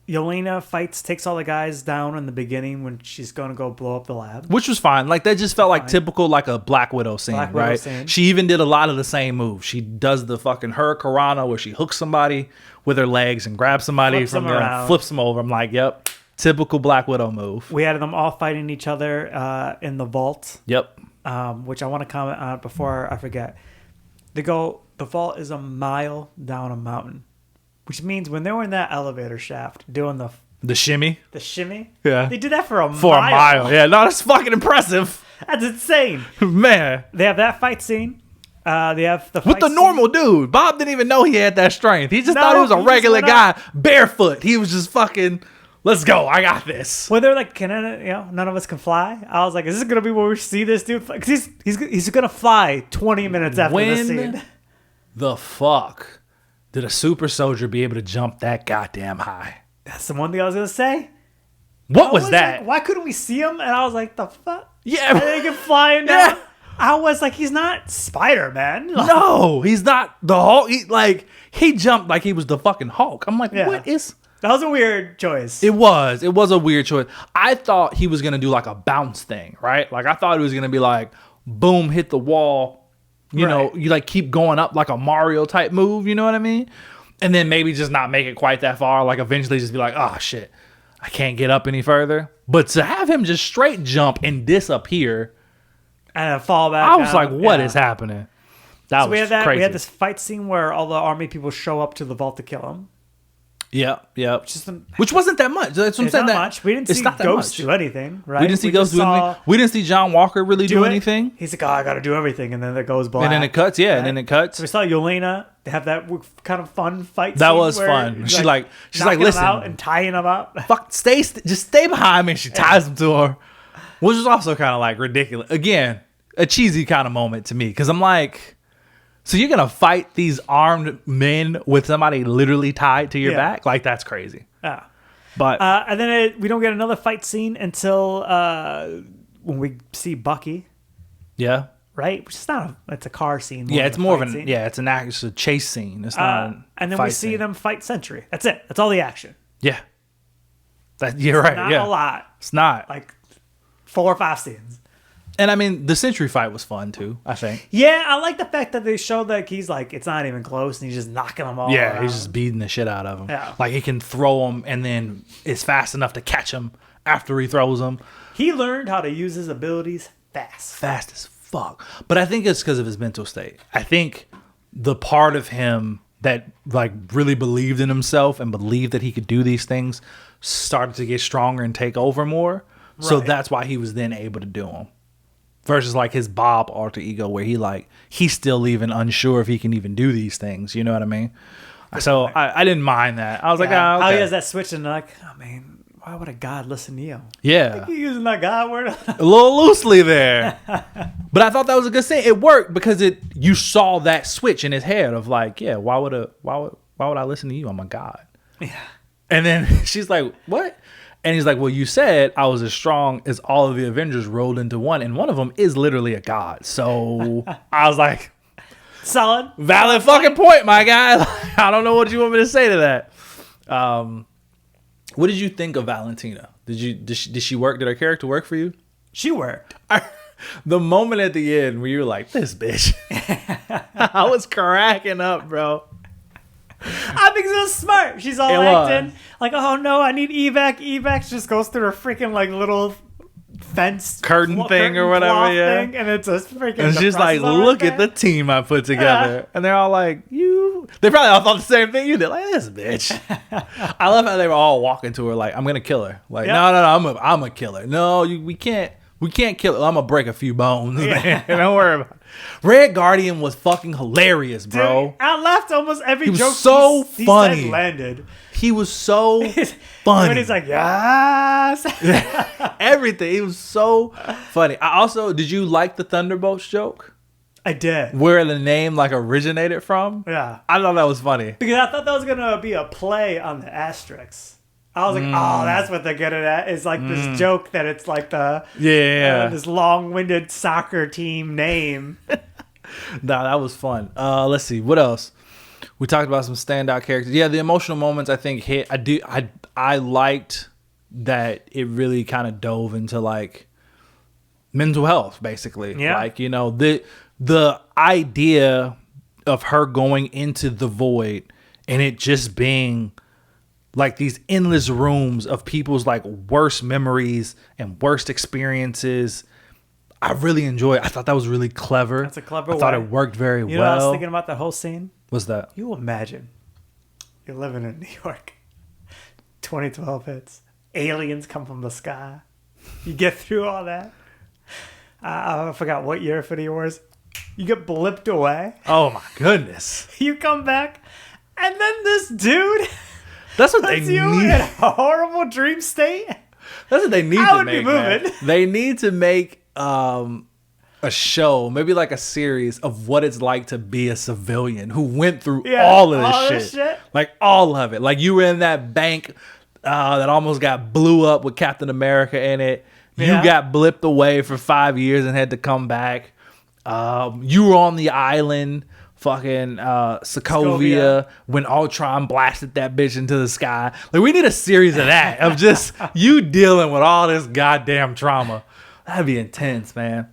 Yelena takes all the guys down in the beginning when she's going to go blow up the lab. Which was fine. Like, that just felt like typical, like a Black Widow scene, right? She even did a lot of the same moves. She does the fucking Hurricanrana where she hooks somebody with her legs and grabs somebody from there and flips them over. I'm like, yep, typical Black Widow move. We had them all fighting each other in the vault. Yep. Which I want to comment on before I forget. The vault is a mile down a mountain. Which means when they were in that elevator shaft doing the shimmy, yeah, they did that for a mile. Yeah, no, that's fucking impressive. That's insane, man. They have that fight scene. They have the fight with the normal dude. Bob didn't even know he had that strength. He just thought he was a regular guy, barefoot. He was just fucking. Let's go. I got this. Well, they're like, none of us can fly. I was like, is this gonna be where we see this dude? Because he's gonna fly 20 minutes after this scene. The fuck did a super soldier be able to jump that goddamn high? That's the one thing I was gonna say. What was that? Like, why couldn't we see him? And I was like, the fuck? Yeah, and they can fly down. Yeah. I was like, he's not Spider-Man. Like, no, he's not the Hulk. He jumped like he was the fucking Hulk. I'm like, what is? That was a weird choice. It was a weird choice. I thought he was gonna do like a bounce thing, right? Like I thought it was gonna be like, boom, hit the wall. You know, you like keep going up like a Mario type move. You know what I mean? And then maybe just not make it quite that far. Like eventually just be like, oh shit, I can't get up any further. But to have him just straight jump and disappear and fall back, I was like, what is happening? That was crazy. We had this fight scene where all the army people show up to the vault to kill him. Yeah. Which wasn't that much. That's what I'm saying. Not much. We didn't see Ghost do anything, right? We didn't see Ghost do anything. We didn't see John Walker really do anything. He's like, I got to do everything. And then it goes black. And then it cuts, right? And then it cuts. So we saw Yelena have that kind of fun fight scene. That was fun. She's like, listen. Him out and tying him up. Fuck, just stay behind me. And she ties him to her. Which was also kind of like ridiculous. Again, a cheesy kind of moment to me. Because I'm like, so you're going to fight these armed men with somebody literally tied to your back? Like, that's crazy. Yeah. But and then we don't get another fight scene until when we see Bucky. Yeah. Right? Which is not it's a car scene. Yeah, it's more of an, it's a chase scene. It's not and then we see them fight Sentry. That's it. That's all the action. Yeah. You're right. Not a lot. It's not. Like 4 or 5 scenes. And I mean, the Sentry fight was fun too, I think. Yeah, I like the fact that they showed that he's like, it's not even close, and he's just knocking them all around. He's just beating the shit out of them. Yeah. Like he can throw them, and then it's fast enough to catch him after he throws them. He learned how to use his abilities fast. Fast as fuck. But I think it's because of his mental state. I think the part of him that like really believed in himself and believed that he could do these things started to get stronger and take over more. Right. So that's why he was then able to do them. Versus like his Bob alter ego where he's still even unsure if he can even do these things. You know what I mean? So I didn't mind that. I was like, oh, okay. How he has that switch and like, oh man, why would a god listen to you? Yeah. You're using that god word a little loosely there. But I thought that was a good scene. It worked because you saw that switch in his head of like, yeah, why would I listen to you? I'm a god. Yeah. And then she's like, what? And he's like, well, you said I was as strong as all of the Avengers rolled into one, and one of them is literally a god. So I was like, solid, valid fucking point, my guy. I don't know what you want me to say to that. What did you think of Valentina? Did she work? Did her character work for you? She worked. The moment at the end where you were like, this bitch. I was cracking up, bro. I think it was smart. She's all acting like, oh no, I need evac. Evac just goes through a freaking like little fence curtain thing or whatever, yeah. Thing, and it's a freaking. And she's like, look at the team I put together, and they're all like, you. They probably all thought the same thing you did. Like, this bitch. I love how they were all walking to her like, I'm gonna kill her. Like, no, I'm a killer. No, we can't kill her. I'm gonna break a few bones. Man. Don't worry about it. Red Guardian was fucking hilarious, bro. Dude, I laughed almost every joke. He was so funny. He said landed. He was so funny. When he's like, yes. Everything. He was so funny. Did you like the Thunderbolts joke? I did. Where the name like originated from? Yeah. I thought that was funny. Because I thought that was going to be a play on the asterisk. I was like, oh, that's what they're good at. It's like this joke that it's like this long-winded soccer team name. Nah, that was fun. Let's see. What else? We talked about some standout characters. Yeah, the emotional moments I think hit. I liked that it really kind of dove into like mental health, basically. Yeah. Like, you know, the idea of her going into the void and it just being like these endless rooms of people's like worst memories and worst experiences. I really enjoyed it. I thought that was really clever. That's a clever I thought it worked very well. You know what I was thinking about that whole scene? What's that? You imagine you're living in New York. 2012 hits. Aliens come from the sky. You get through all that. I forgot what year Infinity Wars. You get blipped away. Oh my goodness. You come back, and then this dude... That's what they need. In a horrible dream state. That's what they need I to would make. Be moving. Man. They need to make a show, maybe like a series of what it's like to be a civilian who went through all of this shit. Like all of it. Like you were in that bank that almost got blew up with Captain America in it. You got blipped away for 5 years and had to come back. You were on the island. Fucking Sokovia when Ultron blasted that bitch into the sky. Like we need a series of that of just you dealing with all this goddamn trauma. That'd be intense, man.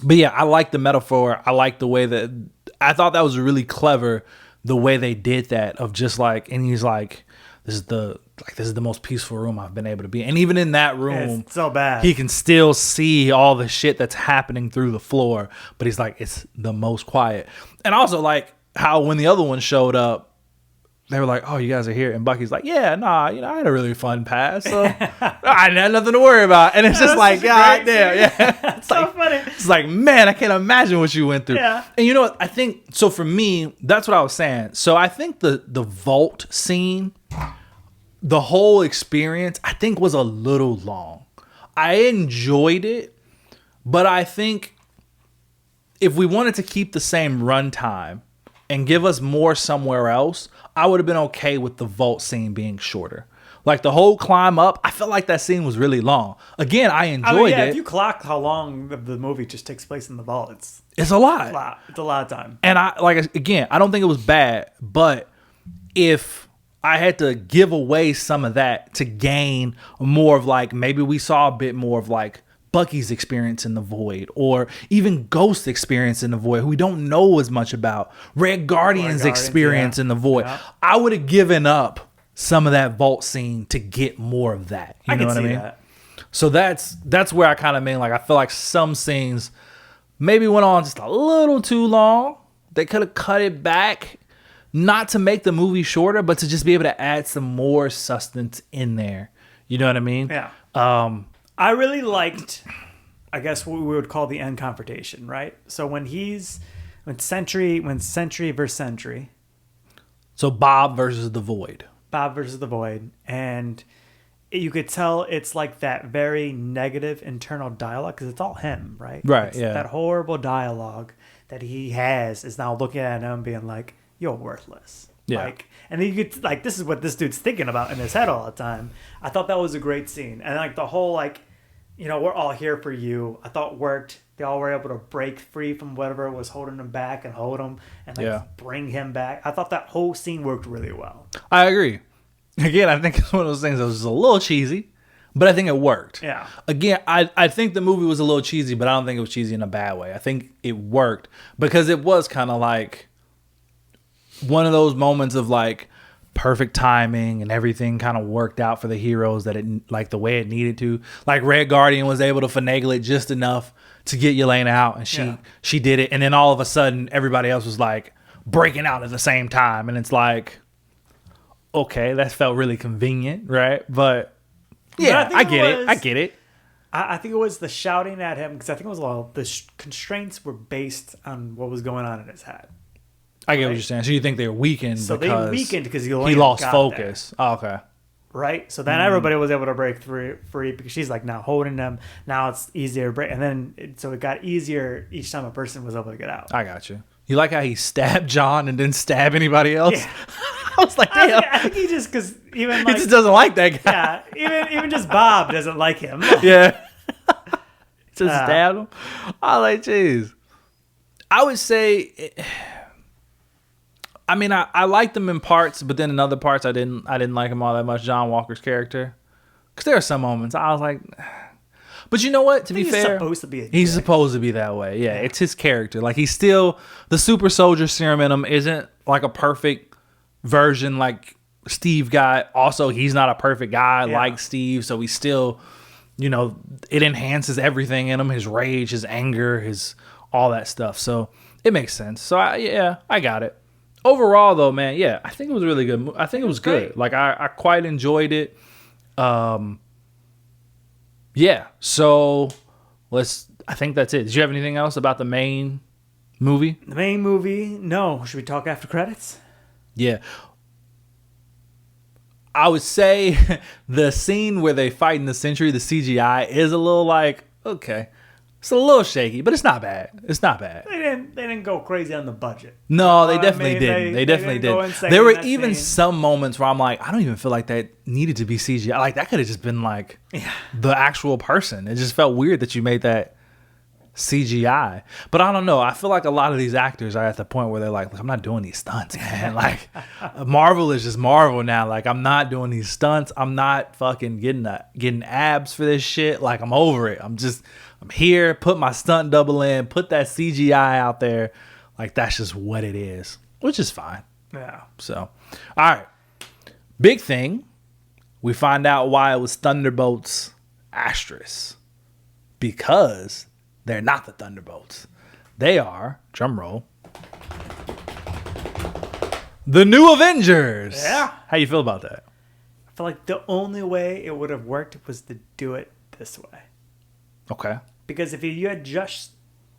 But yeah, I like the metaphor. I like the way that I thought that was really clever. The way they did that of just like, and he's like, this is the most peaceful room I've been able to be. And even in that room, it's so bad. He can still see all the shit that's happening through the floor. But he's like, it's the most quiet. And also like how when the other one showed up, they were like, oh, you guys are here. And Bucky's like, yeah, nah, I had a really fun pass. So I had nothing to worry about. And it's just like, God damn. Yeah. It's so like, funny. It's like, man, I can't imagine what you went through. Yeah. And you know what? I think, so for me, that's what I was saying. So I think the vault scene, the whole experience, I think was a little long. I enjoyed it, but I think if we wanted to keep the same runtime and give us more somewhere else, I would have been okay with the vault scene being shorter. Like the whole climb up, I felt like that scene was really long. Again, I enjoyed it. If you clock how long the movie just takes place in the vault, it's a lot. It's a lot of time. And I don't think it was bad, but if I had to give away some of that to gain more of like, maybe we saw a bit more of like Bucky's experience in the void, or even Ghost's experience in the void, who we don't know as much about, Red Guardian's experience in the void. Yeah. I would have given up some of that vault scene to get more of that. You know what I mean? That. So that's where I kind of mean, like, I feel like some scenes maybe went on just a little too long. They could have cut it back, not to make the movie shorter, but to just be able to add some more sustenance in there. You know what I mean? Yeah. I really liked, I guess, what we would call the end confrontation, right? So when Sentry versus Sentry. So Bob versus the Void. Bob versus the Void. And you could tell it's like that very negative internal dialogue because it's all him, right? Right, it's yeah. That horrible dialogue that he has is now looking at him being like, you're worthless. Yeah. Like, and then you get like, this is what this dude's thinking about in his head all the time. I thought that was a great scene. And like the whole like, you know, we're all here for you. I thought worked. They all were able to break free from whatever was holding him back and hold him and like bring him back. I thought that whole scene worked really well. I agree. Again, I think it's one of those things that was a little cheesy, but I think it worked. Yeah. Again, I think the movie was a little cheesy, but I don't think it was cheesy in a bad way. I think it worked because it was kind of like one of those moments of like perfect timing and everything kind of worked out for the heroes that it like the way it needed to. Like Red Guardian was able to finagle it just enough to get Yelena out, and she did it, and then all of a sudden everybody else was like breaking out at the same time, and it's like, okay, that felt really convenient, right? But yeah, I get it. I think it was the shouting at him because I think it was all the constraints were based on what was going on in his head. I get what you're saying. So you think they were weakened because he lost focus. Oh, okay. Right? So then everybody was able to break free because she's like now holding them. Now it's easier to break. And then so it got easier each time a person was able to get out. I got you. You like how he stabbed John and didn't stab anybody else? Yeah. I was like, damn. I think he just, because even he just doesn't like that guy. Yeah, even just Bob doesn't like him. Yeah. Just stabbed him. I like, jeez. I would say... I mean, I liked them in parts, but then in other parts, I didn't like him all that much. John Walker's character, because there are some moments I was like, but you know what? To be fair, he's supposed to be that way. Yeah, it's his character. Like he's still the super soldier serum in him isn't like a perfect version like Steve got. Also, he's not a perfect guy like Steve, so he's still, you know, it enhances everything in him: his rage, his anger, his all that stuff. So it makes sense. So I got it. Overall, though, man, yeah, I think it was really good. I think it was good. Like, I quite enjoyed it. Yeah, so I think that's it. Did you have anything else about the main movie? The main movie? No. Should we talk after credits? Yeah. I would say the scene where they fight in the Sentry, the CGI, is a little like, okay. It's a little shaky, but it's not bad. It's not bad. They didn't go crazy on the budget. No, they definitely didn't. They definitely didn't. There were even some moments where I'm like, I don't even feel like that needed to be CGI. Like that could have just been like the actual person. It just felt weird that you made that CGI. But I don't know. I feel like a lot of these actors are at the point where they're like, I'm not doing these stunts, man. Like Marvel is just Marvel now. Like I'm not doing these stunts. I'm not fucking getting abs for this shit. Like I'm over it. I'm here, put my stunt double in, put that CGI out there. Like, that's just what it is, which is fine. Yeah. So, all right. Big thing. We find out why it was Thunderbolts asterisk. Because they're not the Thunderbolts. They are, drum roll, the New Avengers. Yeah. How you feel about that? I feel like the only way it would have worked was to do it this way. Okay. Because if you had just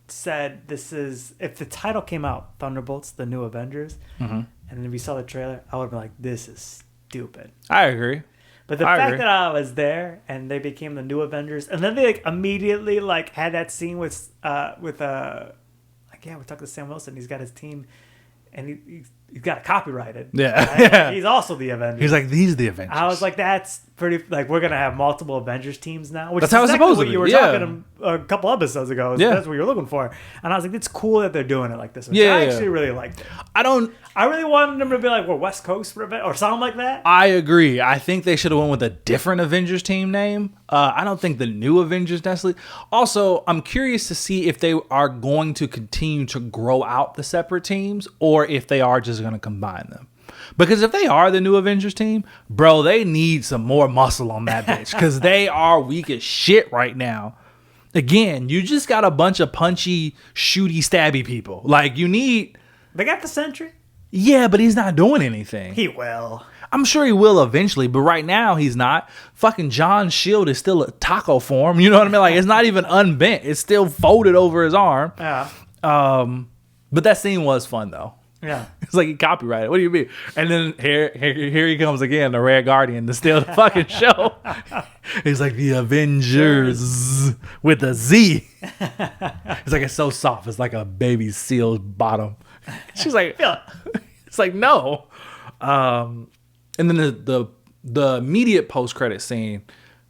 said if the title came out, Thunderbolts, the New Avengers, and then we saw the trailer, I would have been like, this is stupid. I agree. But the fact that I was there and they became the New Avengers, and then they like immediately like had that scene we talked to Sam Wilson. He's got his team, and he's got it copyrighted. Yeah. Right? Yeah. He's also the Avengers. He's like, these are the Avengers. I was like, that's pretty, like, we're going to have multiple Avengers teams now. Which that's is how it's exactly supposed what to be. You were talking a couple episodes ago. Yeah. That's what you're looking for. And I was like, it's cool that they're doing it like this. Yeah. I actually really liked it. I really wanted them to be like, West Coast or something like that. I agree. I think they should have went with a different Avengers team name. I don't think the New Avengers necessarily. Also, I'm curious to see if they are going to continue to grow out the separate teams or if they are just going to combine them. Because if they are the New Avengers team, bro, they need some more muscle on that bitch because they are weak as shit right now. Again, you just got a bunch of punchy, shooty, stabby people. Like, They got the Sentry. Yeah, but he's not doing anything. He will. I'm sure he will eventually, but right now he's not. Fucking John's shield is still a taco form. You know what I mean? Like, it's not even unbent. It's still folded over his arm. Yeah. But that scene was fun, though. Yeah. It's like he copyrighted. What do you mean? And then here he comes again, the Red Guardian, to steal the fucking show. He's like the Avengers with a Z. It's like it's so soft. It's like a baby seal's bottom. She's like, it's like no. And then the immediate post credit scene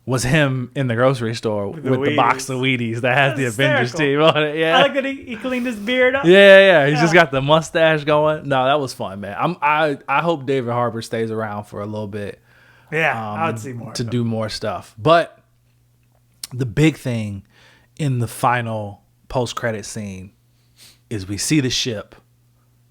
was him in the grocery store with the box of Wheaties that has the Avengers team on it. Yeah, I like that he cleaned his beard up. Yeah. He's just got the mustache going. No, that was fun, man. I hope David Harbour stays around for a little bit. Yeah, I would see more to do more stuff. But the big thing in the final post credit scene is we see the ship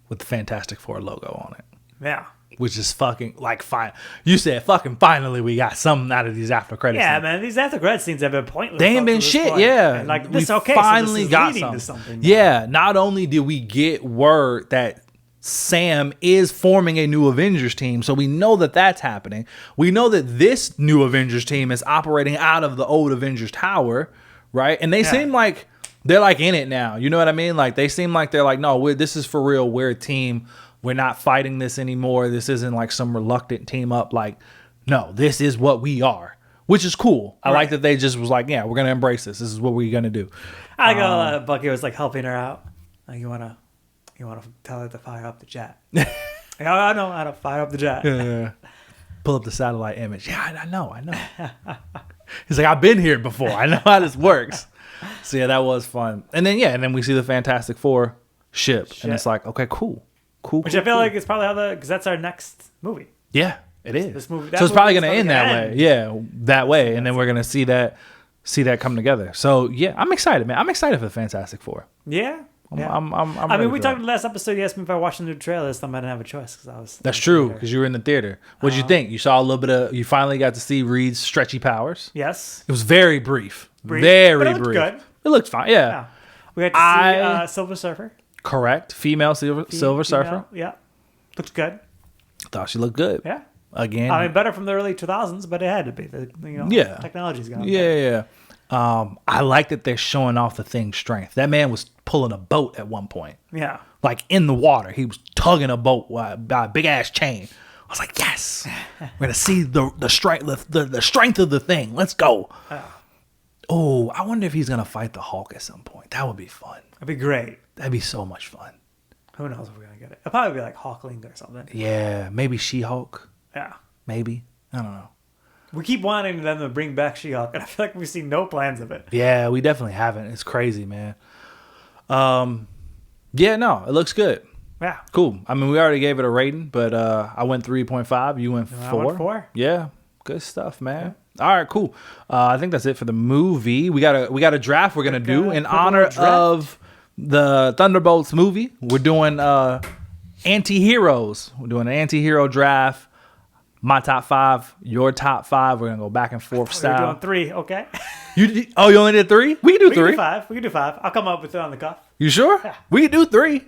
with the Fantastic Four logo on it. Yeah. Which is fucking like fine. You said fucking finally we got something out of these after credits. Yeah, scenes. man, these after credit scenes have been pointless. They ain't been shit. Point. Yeah, and like we this. Okay, finally so this got is leading to something. Yeah, not only did we get word that Sam is forming a new Avengers team, so we know that that's happening. We know that this new Avengers team is operating out of the old Avengers Tower, right? And they seem like they're like in it now. You know what I mean? Like they seem like they're like, no, this is for real. We're a team. We're not fighting this anymore. This isn't like some reluctant team up. Like, no, this is what we are, which is cool. I like that they just was like, yeah, we're going to embrace this. This is what we're going to do. I go, Bucky was like helping her out. Like, you want to tell her to fire up the jet. I know how to fire up the jet. Yeah. Pull up the satellite image. Yeah, I know. He's like, I've been here before. I know how this works. So yeah, that was fun. And then we see the Fantastic Four ship. And it's like, okay, cool. Which I feel like it's probably because that's our next movie. Yeah, it is. This movie, so it's probably going to end that way. Yeah, that way. And then we're going to see that come together. So yeah, I'm excited, man. I'm excited for the Fantastic Four. Yeah. I'm I mean, we talked in the last episode. You asked me if I watched the new trailer. So I didn't have a choice because I was. That's true because you were in the theater. What did you think? You saw a little bit of. You finally got to see Reed's stretchy powers. Yes. It was very brief. Very but it looked brief. Good. It looked fine. Yeah. We got to see Silver Surfer. Correct. Female Silver Surfer. Yeah. Looked good. Thought she looked good. Yeah. Again. I mean, better from the early 2000s, but it had to be. Technology's gone. Yeah. I like that they're showing off the Thing's strength. That man was pulling a boat at one point. Yeah. Like in the water. He was tugging a boat by a big ass chain. I was like, yes. We're gonna see the strength the strength of the Thing. Let's go. Oh, I wonder if he's gonna fight the Hulk at some point. That would be fun. That'd be great. That'd be so much fun. Who knows if we're gonna get it? It'll probably be like Hawkling or something. Yeah, maybe She-Hulk. Yeah. Maybe. I don't know. We keep wanting them to bring back She-Hulk, and I feel like we've seen no plans of it. Yeah, we definitely haven't. It's crazy, man. Yeah, no, it looks good. Yeah. Cool. I mean, we already gave it a rating, but I went 3.5. You went 4. I went 4. Yeah. Good stuff, man. Yeah. All right, cool. I think that's it for the movie. We got a draft we're gonna do in honor of the Thunderbolts movie. We're doing anti-heroes. We're doing an anti-hero draft. My top 5, your top 5. We're gonna go back and forth style. We're doing 3, okay? You only did 3? We can do 3. We can do 5. I'll come up with it on the cuff. You sure? Yeah. We can do 3.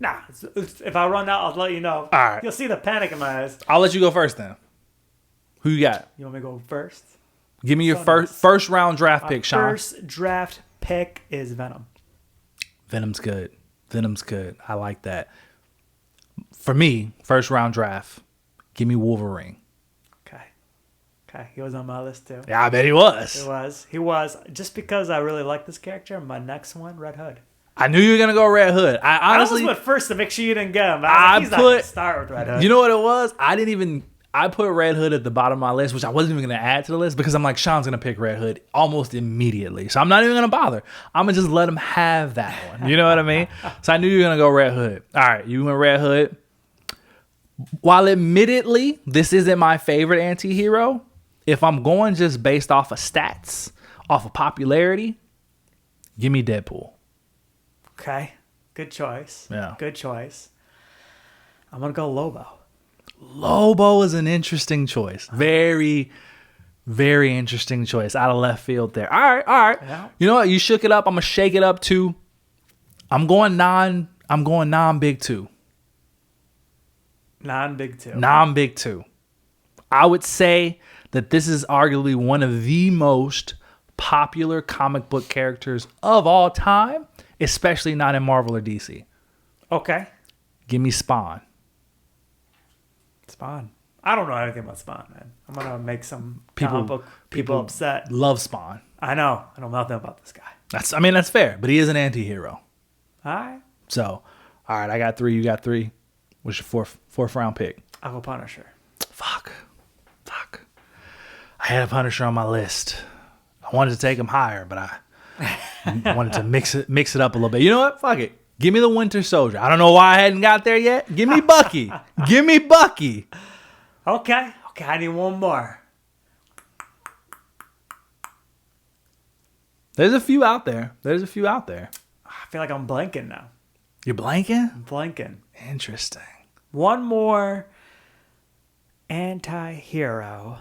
Nah, if I run out, I'll let you know. All right. You'll see the panic in my eyes. I'll let you go first then. Who you got? You want me to go first? Give me your first round draft pick, Sean. First draft pick is Venom. Venom's good. I like that. For me, first round draft, give me Wolverine. Okay. He was on my list too. Yeah, I bet he was. He was. Just because I really like this character, my next one, Red Hood. I knew you were going to go Red Hood. I honestly went first to make sure you didn't get him. He's not going to start with Red Hood. You know what it was? I put Red Hood at the bottom of my list, which I wasn't even going to add to the list because I'm like, Sean's going to pick Red Hood almost immediately. So I'm not even going to bother. I'm going to just let him have that one. You know what I mean? So I knew you were going to go Red Hood. All right, you went Red Hood. While admittedly, this isn't my favorite anti-hero, if I'm going just based off of stats, off of popularity, give me Deadpool. Okay. Good choice. Yeah. Good choice. I'm going to go Lobo. Lobo is an interesting choice. Very, very interesting choice. Out of left field there. All right. Yeah. You know what? You shook it up. I'm going to shake it up too. I'm going non-big 2. Non-big 2. Non-big 2. I would say that this is arguably one of the most popular comic book characters of all time, especially not in Marvel or DC. Okay. Give me Spawn. Spawn. I don't know anything about Spawn, man. I'm gonna make some comic book people upset. Love Spawn. I know. I know nothing about this guy. That's fair, but he is an anti-hero. All right. So, all right, I got 3. You got 3. What's your fourth round pick? I'll go Punisher. Fuck. I had a Punisher on my list. I wanted to take him higher, but I wanted to mix it up a little bit. You know what? Fuck it. Give me the Winter Soldier. I don't know why I hadn't got there yet. Give me Bucky. Give me Bucky. Okay. I need one more. There's a few out there. I feel like I'm blanking now. You're blanking? I'm blanking. Interesting. One more anti-hero.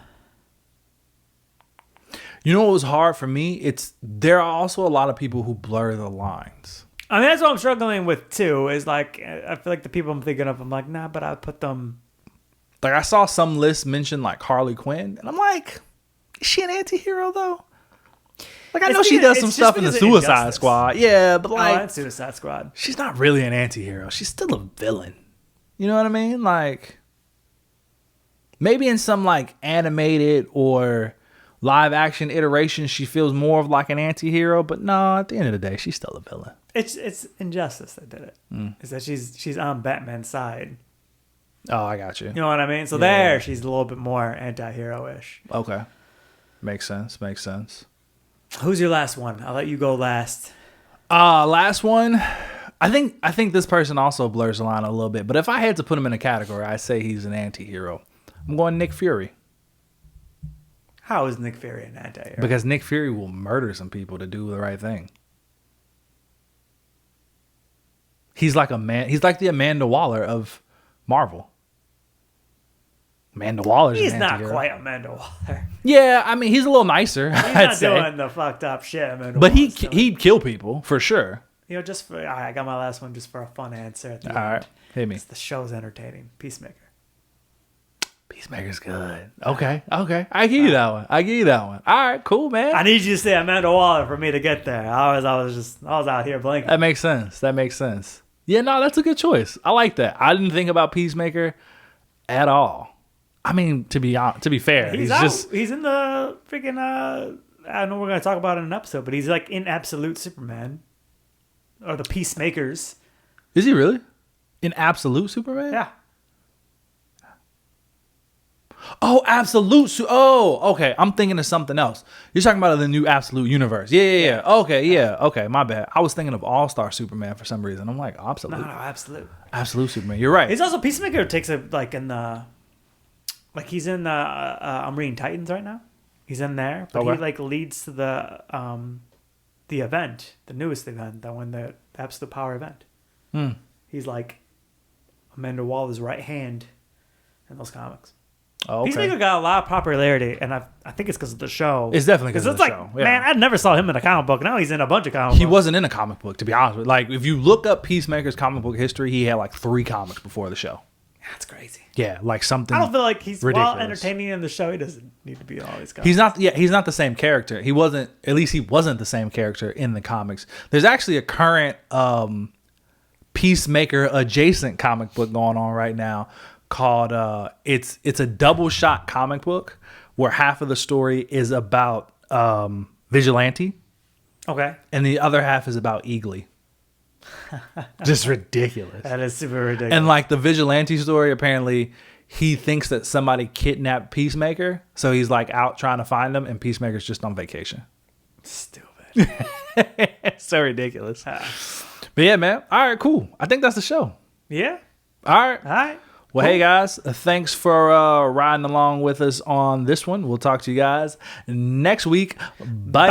You know what was hard for me? There are also a lot of people who blur the lines. I mean, that's what I'm struggling with too. Is like, I feel like the people I'm thinking of, I'm like, nah, but I put them. Like, I saw some lists mention like Harley Quinn, and I'm like, is she an anti-hero though? Like, I know she does some stuff in the Suicide Squad. Yeah, but like, that's Suicide Squad. She's not really an anti-hero. She's still a villain. You know what I mean? Like, maybe in some like animated or live action iteration, she feels more of like an anti-hero, but no, at the end of the day, she's still a villain. It's Injustice that did it. Is that she's on Batman's side. Oh, I got you. You know what I mean? So there, she's a little bit more anti-hero-ish. Okay. Makes sense. Who's your last one? I'll let you go last. Last one. I think this person also blurs the line a little bit, but if I had to put him in a category, I'd say he's an anti-hero. I'm going Nick Fury. How is Nick Fury an anti-hero? Because Nick Fury will murder some people to do the right thing. He's like the Amanda Waller of Marvel. Amanda Waller's He's an not anti-hero. quite Amanda Waller. Yeah, I mean, he's a little nicer. He's I'd not say. doing the fucked up shit Amanda But Waller's doing. he'd kill people for sure. You know, just for I got my last one just for a fun answer at the All end. right, hit me. It's the show's entertaining. Peacemaker. Peacemaker's good. Okay. I give you that one. All right, cool, man. I need you to say Amanda Waller for me to get there. I was out here blanking. That makes sense. Yeah, no, that's a good choice. I like that. I didn't think about Peacemaker at all. I mean, to be fair, he's in the freaking I know we're gonna talk about it in an episode, but he's like in Absolute Superman. Or the Peacemakers. Is he really? In Absolute Superman? Yeah. Oh, Absolute. Oh, okay. I'm thinking of something else. You're talking about the new Absolute Universe. Yeah. Okay, my bad. I was thinking of All-Star Superman for some reason. I'm like, Absolute. No, Absolute. Absolute Superman. You're right. He's also Peacemaker takes a like in the like he's in I'm reading Titans right now. He's in there, but he like leads to the event, the newest event, that won the Absolute Power event. He's like Amanda Waller's right hand in those comics. Oh, okay. Peacemaker got a lot of popularity, and I think it's because of the show. It's definitely because of the show. Yeah. Man, I never saw him in a comic book. Now he's in a bunch of comic books. He wasn't in a comic book, to be honest with you. Like, if you look up Peacemaker's comic book history, he had like 3 comics before the show. That's crazy. Yeah, like something. I don't feel like he's ridiculous. While entertaining in the show. He doesn't need to be in all these comics. He's not the same character. He wasn't the same character in the comics. There's actually a current Peacemaker adjacent comic book going on right now called it's a double shot comic book where half of the story is about Vigilante. Okay. And the other half is about Eagly. Just ridiculous. That is super ridiculous. And like the Vigilante story, apparently he thinks that somebody kidnapped Peacemaker, so he's like out trying to find him, and Peacemaker's just on vacation. Stupid. So ridiculous. But yeah, man. All right, cool. I think that's the show. Yeah. All right. Well, Cool. Hey guys, thanks for riding along with us on this one. We'll talk to you guys next week. Bye.